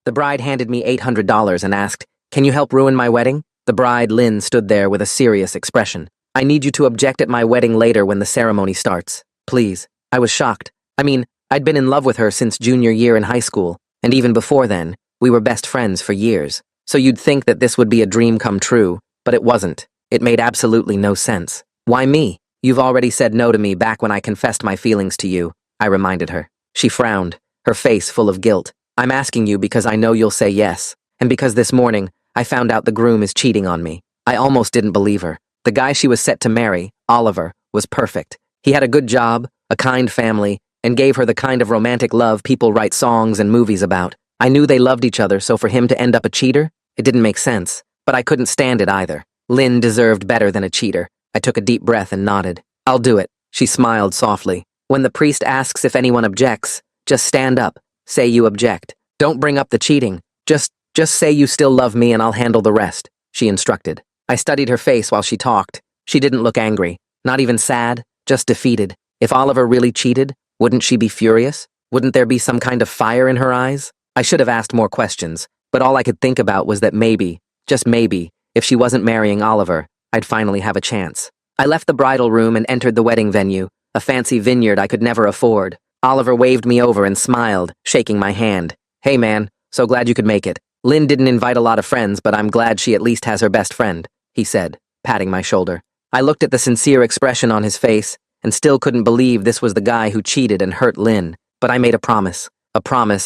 The bride handed me $800 and asked, "Can you help ruin my wedding?" The bride, Lynn, stood there with a serious expression. "I need you to object at my wedding later when the ceremony starts. Please." I was shocked. I mean, I'd been in love with her since junior year in high school, and even before then, we were best friends for years. So you'd think that this would be a dream come true, but it wasn't. It made absolutely no sense. "Why me? You've already said no to me back when I confessed my feelings to you," I reminded her. She frowned, her face full of guilt. "I'm asking you because I know you'll say yes, and because this morning, I found out the groom is cheating on me." I almost didn't believe her. The guy she was set to marry, Oliver, was perfect. He had a good job, a kind family, and gave her the kind of romantic love people write songs and movies about. I knew they loved each other, so for him to end up a cheater, it didn't make sense. But I couldn't stand it either. Lynn deserved better than a cheater. I took a deep breath and nodded. "I'll do it." She smiled softly. "When the priest asks if anyone objects, just stand up. Say you object. Don't bring up the cheating. Just say you still love me and I'll handle the rest," she instructed. I studied her face while she talked. She didn't look angry, not even sad, just defeated. If Oliver really cheated, wouldn't she be furious? Wouldn't there be some kind of fire in her eyes? I should have asked more questions, but all I could think about was that maybe, just maybe, if she wasn't marrying Oliver, I'd finally have a chance. I left the bridal room and entered the wedding venue, a fancy vineyard I could never afford. Oliver waved me over and smiled, shaking my hand. "Hey man, so glad you could make it. Lynn didn't invite a lot of friends, but I'm glad she at least has her best friend," he said, patting my shoulder. I looked at the sincere expression on his face and still couldn't believe this was the guy who cheated and hurt Lynn. But I made a promise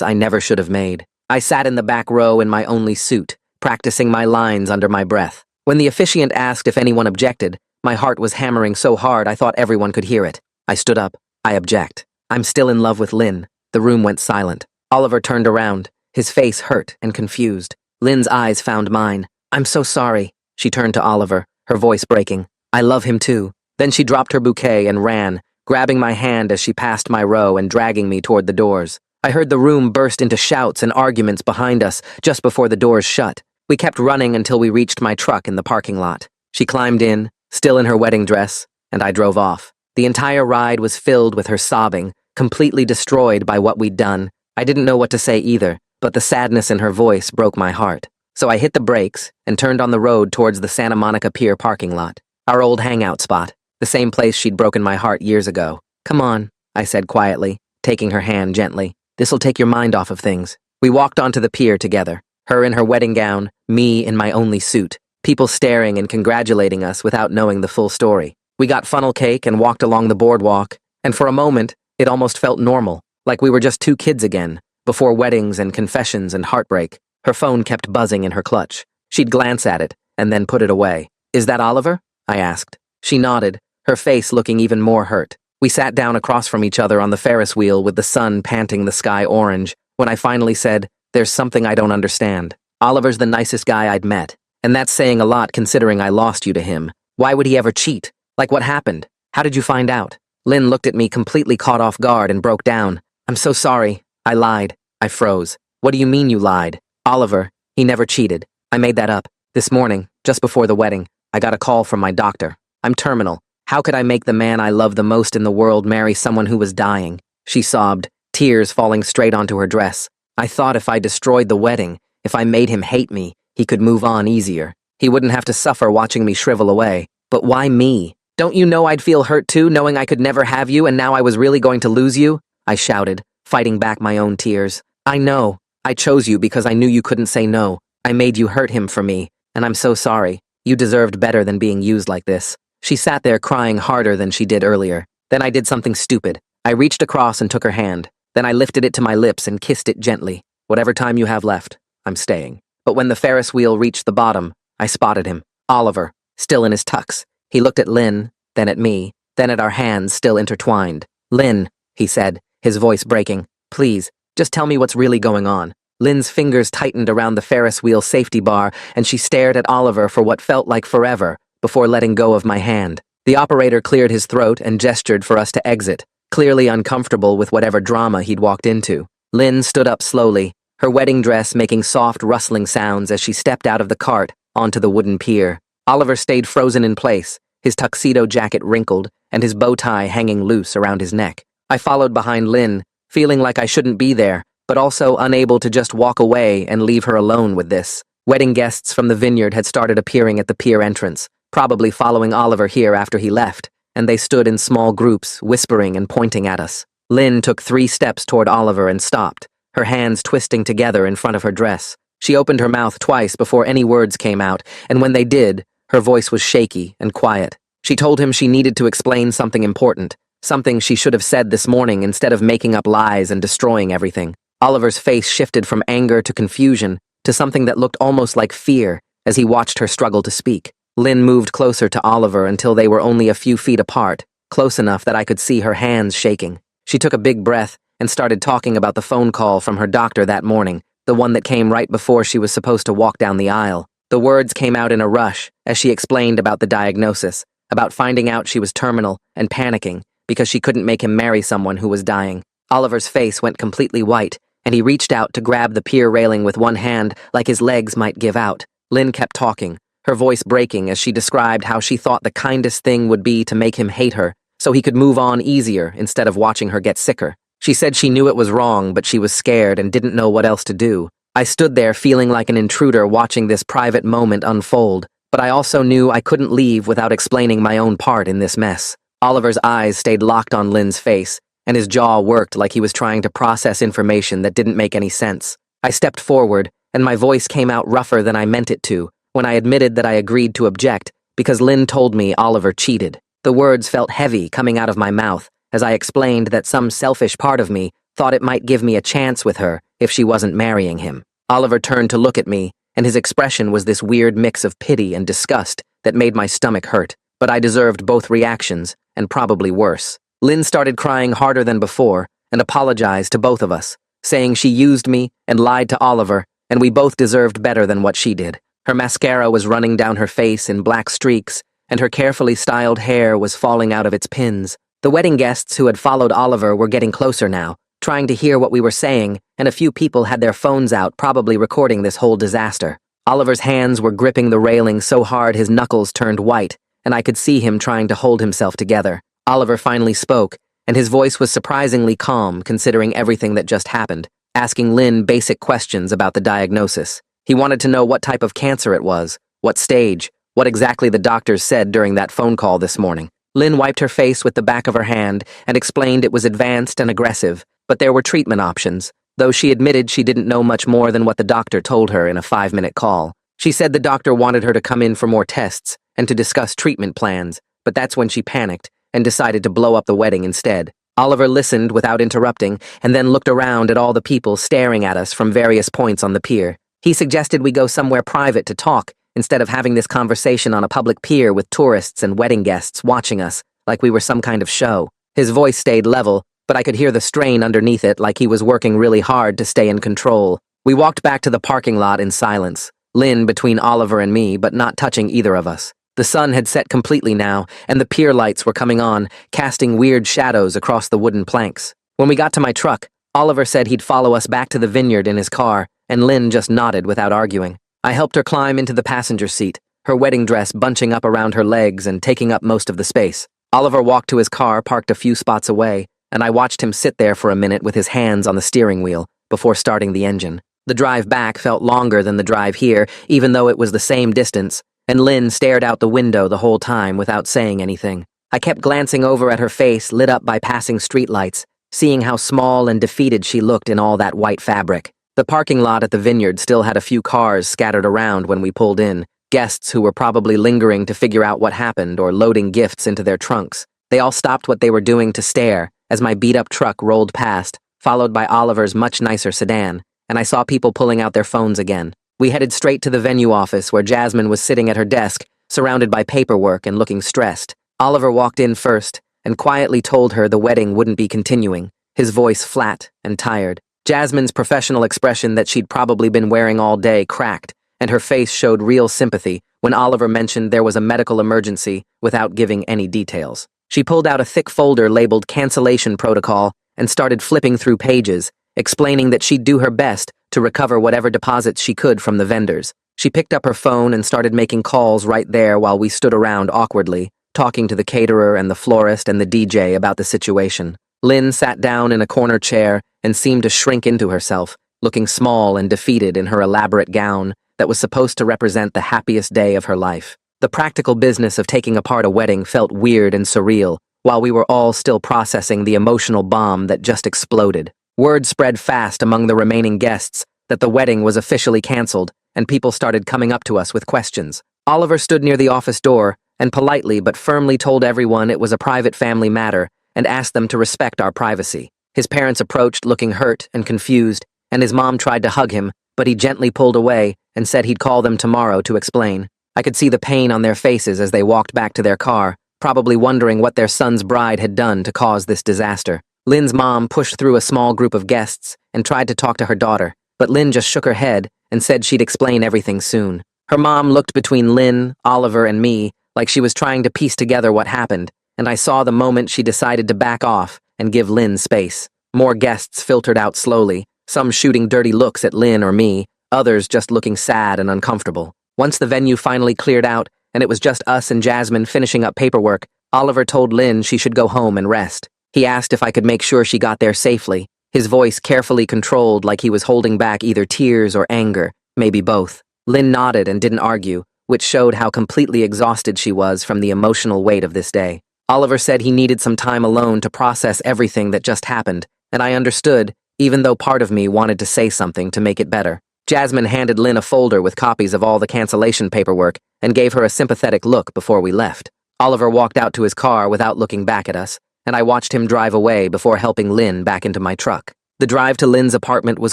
I never should have made. I sat in the back row in my only suit, practicing my lines under my breath. When the officiant asked if anyone objected, my heart was hammering so hard I thought everyone could hear it. I stood up. "I object. I'm still in love with Lynn." The room went silent. Oliver turned around, his face hurt and confused. Lynn's eyes found mine. "I'm so sorry." She turned to Oliver, her voice breaking. "I love him too." Then she dropped her bouquet and ran, grabbing my hand as she passed my row and dragging me toward the doors. I heard the room burst into shouts and arguments behind us just before the doors shut. We kept running until we reached my truck in the parking lot. She climbed in, still in her wedding dress, and I drove off. The entire ride was filled with her sobbing, completely destroyed by what we'd done. I didn't know what to say either, but the sadness in her voice broke my heart. So I hit the brakes and turned on the road towards the Santa Monica Pier parking lot, our old hangout spot, the same place she'd broken my heart years ago. "Come on," I said quietly, taking her hand gently. "This'll take your mind off of things." We walked onto the pier together, her in her wedding gown, me in my only suit, people staring and congratulating us without knowing the full story. We got funnel cake and walked along the boardwalk, and for a moment, it almost felt normal, like we were just two kids again, before weddings and confessions and heartbreak. Her phone kept buzzing in her clutch. She'd glance at it, and then put it away. "Is that Oliver?" I asked. She nodded, her face looking even more hurt. We sat down across from each other on the Ferris wheel with the sun panting the sky orange, when I finally said, "There's something I don't understand. Oliver's the nicest guy I'd met, and that's saying a lot considering I lost you to him. Why would he ever cheat? Like what happened? How did you find out?" Lynn looked at me completely caught off guard and broke down. "I'm so sorry. I lied." I froze. "What do you mean you lied?" "Oliver, he never cheated. I made that up. This morning, just before the wedding, I got a call from my doctor. I'm terminal. How could I make the man I love the most in the world marry someone who was dying?" She sobbed, tears falling straight onto her dress. "I thought if I destroyed the wedding, if I made him hate me, he could move on easier. He wouldn't have to suffer watching me shrivel away. But why me? Don't you know I'd feel hurt too, knowing I could never have you and now I was really going to lose you?" I shouted, fighting back my own tears. "I know. I chose you because I knew you couldn't say no. I made you hurt him for me, and I'm so sorry. You deserved better than being used like this." She sat there crying harder than she did earlier. Then I did something stupid. I reached across and took her hand. Then I lifted it to my lips and kissed it gently. "Whatever time you have left, I'm staying." But when the Ferris wheel reached the bottom, I spotted him. Oliver, still in his tux. He looked at Lynn, then at me, then at our hands still intertwined. "Lynn," he said, his voice breaking, "please, just tell me what's really going on." Lynn's fingers tightened around the Ferris wheel safety bar, and she stared at Oliver for what felt like forever, before letting go of my hand. The operator cleared his throat and gestured for us to exit, clearly uncomfortable with whatever drama he'd walked into. Lynn stood up slowly, her wedding dress making soft rustling sounds as she stepped out of the cart onto the wooden pier. Oliver stayed frozen in place, his tuxedo jacket wrinkled and his bow tie hanging loose around his neck. I followed behind Lynn, feeling like I shouldn't be there, but also unable to just walk away and leave her alone with this. Wedding guests from the vineyard had started appearing at the pier entrance, probably following Oliver here after he left, and they stood in small groups, whispering and pointing at us. Lynn took 3 steps toward Oliver and stopped, her hands twisting together in front of her dress. She opened her mouth twice before any words came out, and when they did, her voice was shaky and quiet. She told him she needed to explain something important, something she should have said this morning instead of making up lies and destroying everything. Oliver's face shifted from anger to confusion to something that looked almost like fear as he watched her struggle to speak. Lynn moved closer to Oliver until they were only a few feet apart, close enough that I could see her hands shaking. She took a big breath and started talking about the phone call from her doctor that morning, the one that came right before she was supposed to walk down the aisle. The words came out in a rush as she explained about the diagnosis, about finding out she was terminal and panicking because she couldn't make him marry someone who was dying. Oliver's face went completely white, and he reached out to grab the pier railing with one hand like his legs might give out. Lynn kept talking, her voice breaking as she described how she thought the kindest thing would be to make him hate her so he could move on easier instead of watching her get sicker. She said she knew it was wrong, but she was scared and didn't know what else to do. I stood there feeling like an intruder watching this private moment unfold, but I also knew I couldn't leave without explaining my own part in this mess. Oliver's eyes stayed locked on Lynn's face, and his jaw worked like he was trying to process information that didn't make any sense. I stepped forward, and my voice came out rougher than I meant it to when I admitted that I agreed to object because Lynn told me Oliver cheated. The words felt heavy coming out of my mouth as I explained that some selfish part of me thought it might give me a chance with her if she wasn't marrying him. Oliver turned to look at me, and his expression was this weird mix of pity and disgust that made my stomach hurt, but I deserved both reactions, and probably worse. Lynn started crying harder than before and apologized to both of us, saying she used me and lied to Oliver, and we both deserved better than what she did. Her mascara was running down her face in black streaks, and her carefully styled hair was falling out of its pins. The wedding guests who had followed Oliver were getting closer now, trying to hear what we were saying, and a few people had their phones out, probably recording this whole disaster. Oliver's hands were gripping the railing so hard his knuckles turned white, and I could see him trying to hold himself together. Oliver finally spoke, and his voice was surprisingly calm considering everything that just happened, asking Lynn basic questions about the diagnosis. He wanted to know what type of cancer it was, what stage, what exactly the doctors said during that phone call this morning. Lynn wiped her face with the back of her hand and explained it was advanced and aggressive, but there were treatment options, though she admitted she didn't know much more than what the doctor told her in a 5-minute call. She said the doctor wanted her to come in for more tests and to discuss treatment plans, but that's when she panicked and decided to blow up the wedding instead. Oliver listened without interrupting and then looked around at all the people staring at us from various points on the pier. He suggested we go somewhere private to talk instead of having this conversation on a public pier with tourists and wedding guests watching us like we were some kind of show. His voice stayed level, but I could hear the strain underneath it like he was working really hard to stay in control. We walked back to the parking lot in silence, Lynn between Oliver and me, but not touching either of us. The sun had set completely now, and the pier lights were coming on, casting weird shadows across the wooden planks. When we got to my truck, Oliver said he'd follow us back to the vineyard in his car, and Lynn just nodded without arguing. I helped her climb into the passenger seat, her wedding dress bunching up around her legs and taking up most of the space. Oliver walked to his car parked a few spots away, and I watched him sit there for a minute with his hands on the steering wheel before starting the engine. The drive back felt longer than the drive here, even though it was the same distance, and Lynn stared out the window the whole time without saying anything. I kept glancing over at her face lit up by passing streetlights, seeing how small and defeated she looked in all that white fabric. The parking lot at the vineyard still had a few cars scattered around when we pulled in, guests who were probably lingering to figure out what happened or loading gifts into their trunks. They all stopped what they were doing to stare as my beat-up truck rolled past, followed by Oliver's much nicer sedan, and I saw people pulling out their phones again. We headed straight to the venue office where Jasmine was sitting at her desk, surrounded by paperwork and looking stressed. Oliver walked in first and quietly told her the wedding wouldn't be continuing, his voice flat and tired. Jasmine's professional expression that she'd probably been wearing all day cracked, and her face showed real sympathy when Oliver mentioned there was a medical emergency without giving any details. She pulled out a thick folder labeled Cancellation Protocol and started flipping through pages, explaining that she'd do her best to recover whatever deposits she could from the vendors. She picked up her phone and started making calls right there while we stood around awkwardly, talking to the caterer and the florist and the DJ about the situation. Lynn sat down in a corner chair and seemed to shrink into herself, looking small and defeated in her elaborate gown that was supposed to represent the happiest day of her life. The practical business of taking apart a wedding felt weird and surreal, while we were all still processing the emotional bomb that just exploded. Word spread fast among the remaining guests that the wedding was officially canceled, and people started coming up to us with questions. Oliver stood near the office door and politely but firmly told everyone it was a private family matter and asked them to respect our privacy. His parents approached looking hurt and confused, and his mom tried to hug him, but he gently pulled away and said he'd call them tomorrow to explain. I could see the pain on their faces as they walked back to their car, probably wondering what their son's bride had done to cause this disaster. Lynn's mom pushed through a small group of guests and tried to talk to her daughter, but Lynn just shook her head and said she'd explain everything soon. Her mom looked between Lynn, Oliver, and me like she was trying to piece together what happened, and I saw the moment she decided to back off and give Lynn space. More guests filtered out slowly, some shooting dirty looks at Lynn or me, others just looking sad and uncomfortable. Once the venue finally cleared out, and it was just us and Jasmine finishing up paperwork, Oliver told Lynn she should go home and rest. He asked if I could make sure she got there safely, his voice carefully controlled like he was holding back either tears or anger, maybe both. Lynn nodded and didn't argue, which showed how completely exhausted she was from the emotional weight of this day. Oliver said he needed some time alone to process everything that just happened, and I understood, even though part of me wanted to say something to make it better. Jasmine handed Lynn a folder with copies of all the cancellation paperwork and gave her a sympathetic look before we left. Oliver walked out to his car without looking back at us, and I watched him drive away before helping Lynn back into my truck. The drive to Lynn's apartment was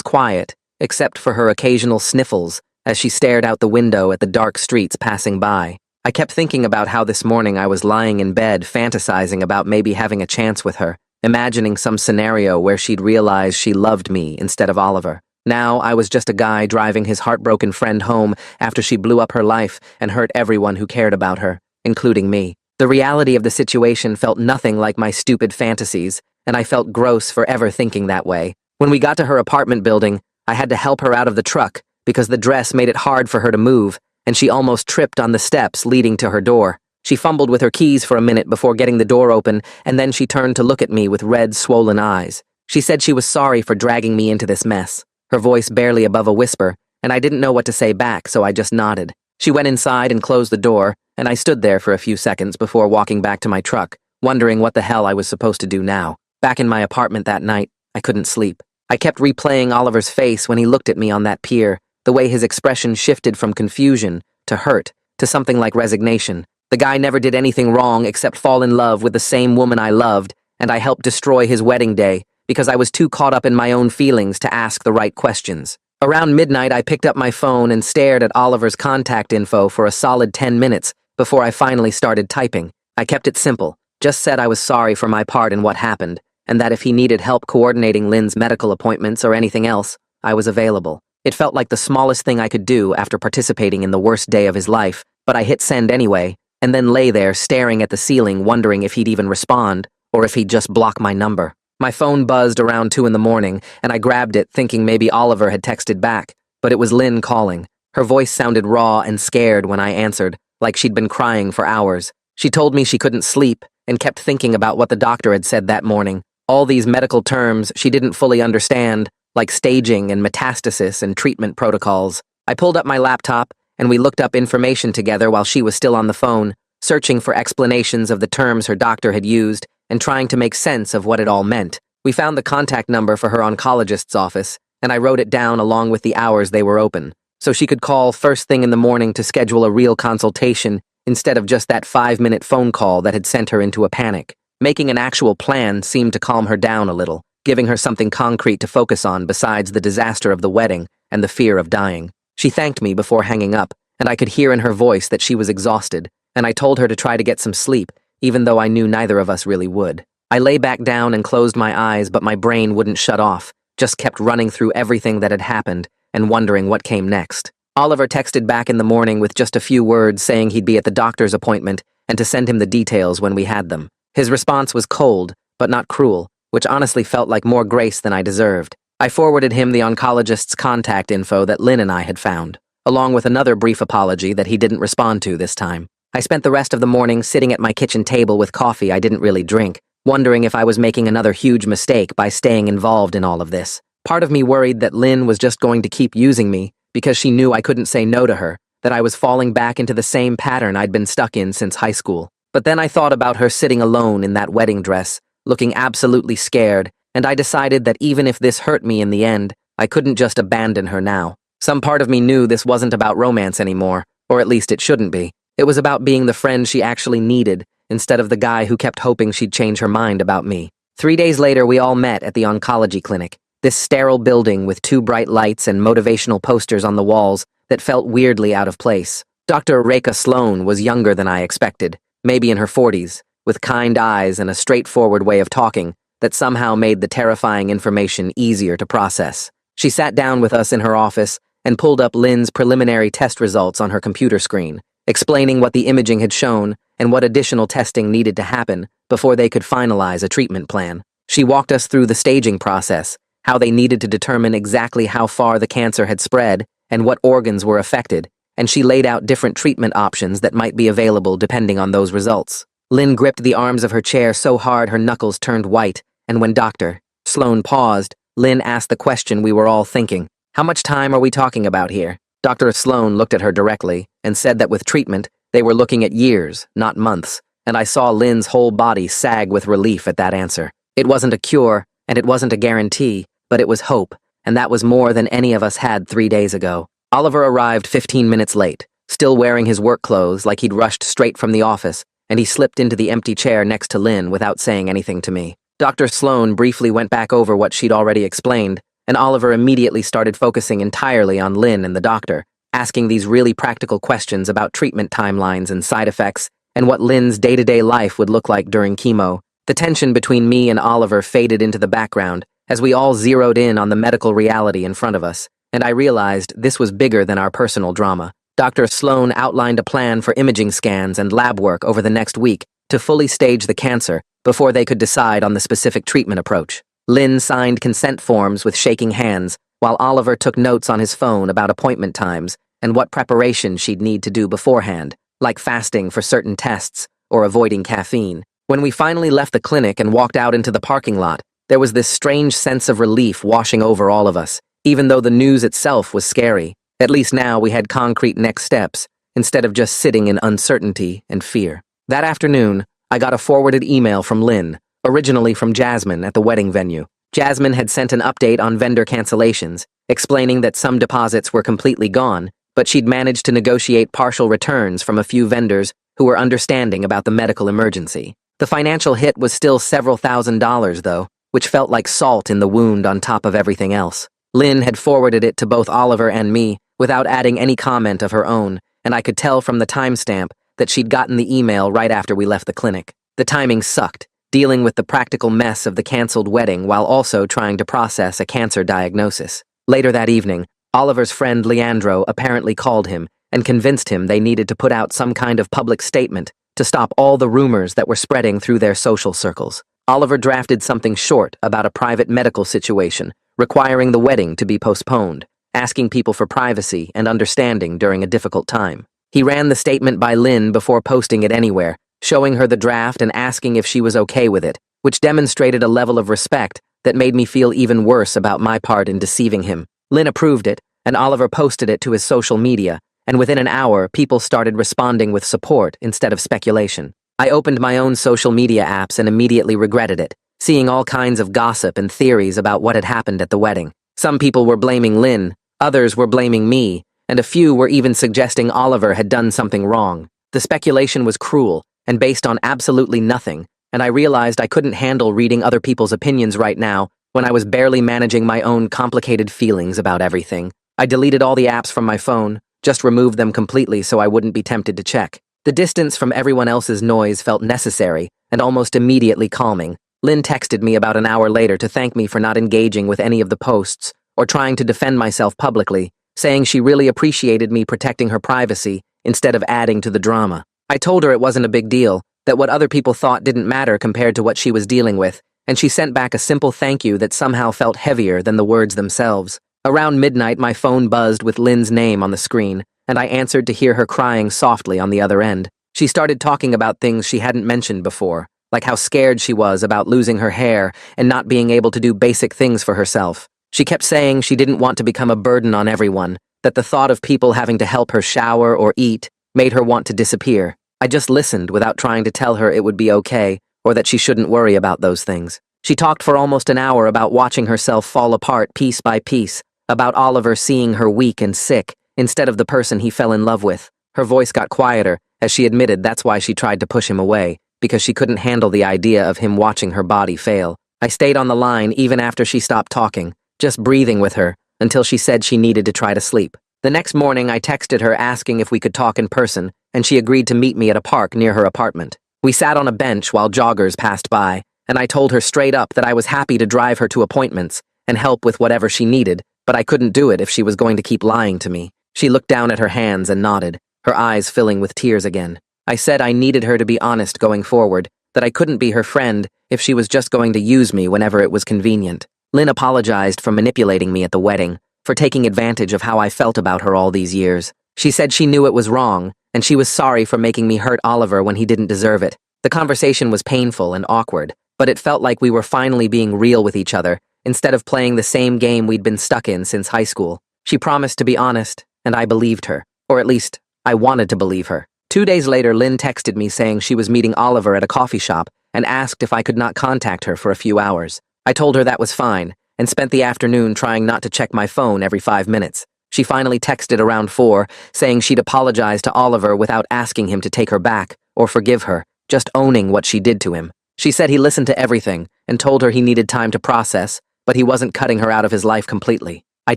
quiet, except for her occasional sniffles as she stared out the window at the dark streets passing by. I kept thinking about how this morning I was lying in bed fantasizing about maybe having a chance with her, imagining some scenario where she'd realize she loved me instead of Oliver. Now I was just a guy driving his heartbroken friend home after she blew up her life and hurt everyone who cared about her, including me. The reality of the situation felt nothing like my stupid fantasies, and I felt gross for ever thinking that way. When we got to her apartment building, I had to help her out of the truck because the dress made it hard for her to move, and she almost tripped on the steps leading to her door. She fumbled with her keys for a minute before getting the door open, and then she turned to look at me with red, swollen eyes. She said she was sorry for dragging me into this mess, her voice barely above a whisper, and I didn't know what to say back, so I just nodded. She went inside and closed the door, and I stood there for a few seconds before walking back to my truck, wondering what the hell I was supposed to do now. Back in my apartment that night, I couldn't sleep. I kept replaying Oliver's face when he looked at me on that pier, the way his expression shifted from confusion to hurt to something like resignation. The guy never did anything wrong except fall in love with the same woman I loved, and I helped destroy his wedding day because I was too caught up in my own feelings to ask the right questions. Around midnight, I picked up my phone and stared at Oliver's contact info for a solid 10 minutes before I finally started typing. I kept it simple, just said I was sorry for my part in what happened, and that if he needed help coordinating Lynn's medical appointments or anything else, I was available. It felt like the smallest thing I could do after participating in the worst day of his life, but I hit send anyway, and then lay there staring at the ceiling wondering if he'd even respond, or if he'd just block my number. My phone buzzed around 2 in the morning, and I grabbed it thinking maybe Oliver had texted back, but it was Lynn calling. Her voice sounded raw and scared when I answered, like she'd been crying for hours. She told me she couldn't sleep and kept thinking about what the doctor had said that morning. All these medical terms she didn't fully understand, like staging and metastasis and treatment protocols. I pulled up my laptop, and we looked up information together while she was still on the phone, searching for explanations of the terms her doctor had used and trying to make sense of what it all meant. We found the contact number for her oncologist's office, and I wrote it down along with the hours they were open, so she could call first thing in the morning to schedule a real consultation instead of just that 5-minute phone call that had sent her into a panic. Making an actual plan seemed to calm her down a little, giving her something concrete to focus on besides the disaster of the wedding and the fear of dying. She thanked me before hanging up, and I could hear in her voice that she was exhausted, and I told her to try to get some sleep, even though I knew neither of us really would. I lay back down and closed my eyes, but my brain wouldn't shut off, just kept running through everything that had happened and wondering what came next. Oliver texted back in the morning with just a few words saying he'd be at the doctor's appointment and to send him the details when we had them. His response was cold, but not cruel, which honestly felt like more grace than I deserved. I forwarded him the oncologist's contact info that Lynn and I had found, along with another brief apology that he didn't respond to this time. I spent the rest of the morning sitting at my kitchen table with coffee I didn't really drink, wondering if I was making another huge mistake by staying involved in all of this. Part of me worried that Lynn was just going to keep using me because she knew I couldn't say no to her, that I was falling back into the same pattern I'd been stuck in since high school. But then I thought about her sitting alone in that wedding dress, looking absolutely scared, and I decided that even if this hurt me in the end, I couldn't just abandon her now. Some part of me knew this wasn't about romance anymore, or at least it shouldn't be. It was about being the friend she actually needed, instead of the guy who kept hoping she'd change her mind about me. 3 days later, we all met at the oncology clinic, this sterile building with 2 bright lights and motivational posters on the walls that felt weirdly out of place. Dr. Reka Sloan was younger than I expected, maybe in her 40s, with kind eyes and a straightforward way of talking that somehow made the terrifying information easier to process. She sat down with us in her office and pulled up Lynn's preliminary test results on her computer screen, explaining what the imaging had shown and what additional testing needed to happen before they could finalize a treatment plan. She walked us through the staging process, how they needed to determine exactly how far the cancer had spread and what organs were affected, and she laid out different treatment options that might be available depending on those results. Lynn gripped the arms of her chair so hard her knuckles turned white, and when Dr. Sloan paused, Lynn asked the question we were all thinking. How much time are we talking about here? Dr. Sloan looked at her directly and said that with treatment, they were looking at years, not months, and I saw Lynn's whole body sag with relief at that answer. It wasn't a cure, and it wasn't a guarantee, but it was hope, and that was more than any of us had 3 days ago. Oliver arrived 15 minutes late, still wearing his work clothes like he'd rushed straight from the office, and he slipped into the empty chair next to Lynn without saying anything to me. Dr. Sloan briefly went back over what she'd already explained, and Oliver immediately started focusing entirely on Lynn and the doctor, asking these really practical questions about treatment timelines and side effects, and what Lynn's day-to-day life would look like during chemo. The tension between me and Oliver faded into the background as we all zeroed in on the medical reality in front of us, and I realized this was bigger than our personal drama. Dr. Sloan outlined a plan for imaging scans and lab work over the next week to fully stage the cancer before they could decide on the specific treatment approach. Lynn signed consent forms with shaking hands, while Oliver took notes on his phone about appointment times and what preparation she'd need to do beforehand, like fasting for certain tests or avoiding caffeine. When we finally left the clinic and walked out into the parking lot, there was this strange sense of relief washing over all of us, even though the news itself was scary. At least now we had concrete next steps, instead of just sitting in uncertainty and fear. That afternoon, I got a forwarded email from Lynn, originally from Jasmine at the wedding venue. Jasmine had sent an update on vendor cancellations, explaining that some deposits were completely gone, but she'd managed to negotiate partial returns from a few vendors who were understanding about the medical emergency. The financial hit was still several $1,000s, though, which felt like salt in the wound on top of everything else. Lynn had forwarded it to both Oliver and me without adding any comment of her own, and I could tell from the timestamp that she'd gotten the email right after we left the clinic. The timing sucked, dealing with the practical mess of the canceled wedding while also trying to process a cancer diagnosis. Later that evening, Oliver's friend Leandro apparently called him and convinced him they needed to put out some kind of public statement to stop all the rumors that were spreading through their social circles. Oliver drafted something short about a private medical situation, requiring the wedding to be postponed, asking people for privacy and understanding during a difficult time. He ran the statement by Lynn before posting it anywhere, showing her the draft and asking if she was okay with it, which demonstrated a level of respect that made me feel even worse about my part in deceiving him. Lynn approved it, and Oliver posted it to his social media, and within an hour, people started responding with support instead of speculation. I opened my own social media apps and immediately regretted it, seeing all kinds of gossip and theories about what had happened at the wedding. Some people were blaming Lynn, others were blaming me, and a few were even suggesting Oliver had done something wrong. The speculation was cruel and based on absolutely nothing, and I realized I couldn't handle reading other people's opinions right now when I was barely managing my own complicated feelings about everything. I deleted all the apps from my phone, just removed them completely so I wouldn't be tempted to check. The distance from everyone else's noise felt necessary and almost immediately calming. Lynn texted me about an hour later to thank me for not engaging with any of the posts or trying to defend myself publicly, saying she really appreciated me protecting her privacy instead of adding to the drama. I told her it wasn't a big deal, that what other people thought didn't matter compared to what she was dealing with, and she sent back a simple thank you that somehow felt heavier than the words themselves. Around midnight, my phone buzzed with Lynn's name on the screen, and I answered to hear her crying softly on the other end. She started talking about things she hadn't mentioned before, like how scared she was about losing her hair and not being able to do basic things for herself. She kept saying she didn't want to become a burden on everyone, that the thought of people having to help her shower or eat made her want to disappear. I just listened without trying to tell her it would be okay or that she shouldn't worry about those things. She talked for almost an hour about watching herself fall apart piece by piece, about Oliver seeing her weak and sick instead of the person he fell in love with. Her voice got quieter as she admitted that's why she tried to push him away, because she couldn't handle the idea of him watching her body fail. I stayed on the line even after she stopped talking, just breathing with her until she said she needed to try to sleep. The next morning, I texted her asking if we could talk in person, and she agreed to meet me at a park near her apartment. We sat on a bench while joggers passed by, and I told her straight up that I was happy to drive her to appointments and help with whatever she needed, but I couldn't do it if she was going to keep lying to me. She looked down at her hands and nodded, her eyes filling with tears again. I said I needed her to be honest going forward, that I couldn't be her friend if she was just going to use me whenever it was convenient. Lynn apologized for manipulating me at the wedding, for taking advantage of how I felt about her all these years. She said she knew it was wrong, and she was sorry for making me hurt Oliver when he didn't deserve it. The conversation was painful and awkward, but it felt like we were finally being real with each other, instead of playing the same game we'd been stuck in since high school. She promised to be honest, and I believed her. Or at least, I wanted to believe her. 2 days later, Lynn texted me saying she was meeting Oliver at a coffee shop and asked if I could not contact her for a few hours. I told her that was fine, and spent the afternoon trying not to check my phone every 5 minutes. She finally texted around 4, saying she'd apologize to Oliver without asking him to take her back or forgive her, just owning what she did to him. She said he listened to everything and told her he needed time to process, but he wasn't cutting her out of his life completely. I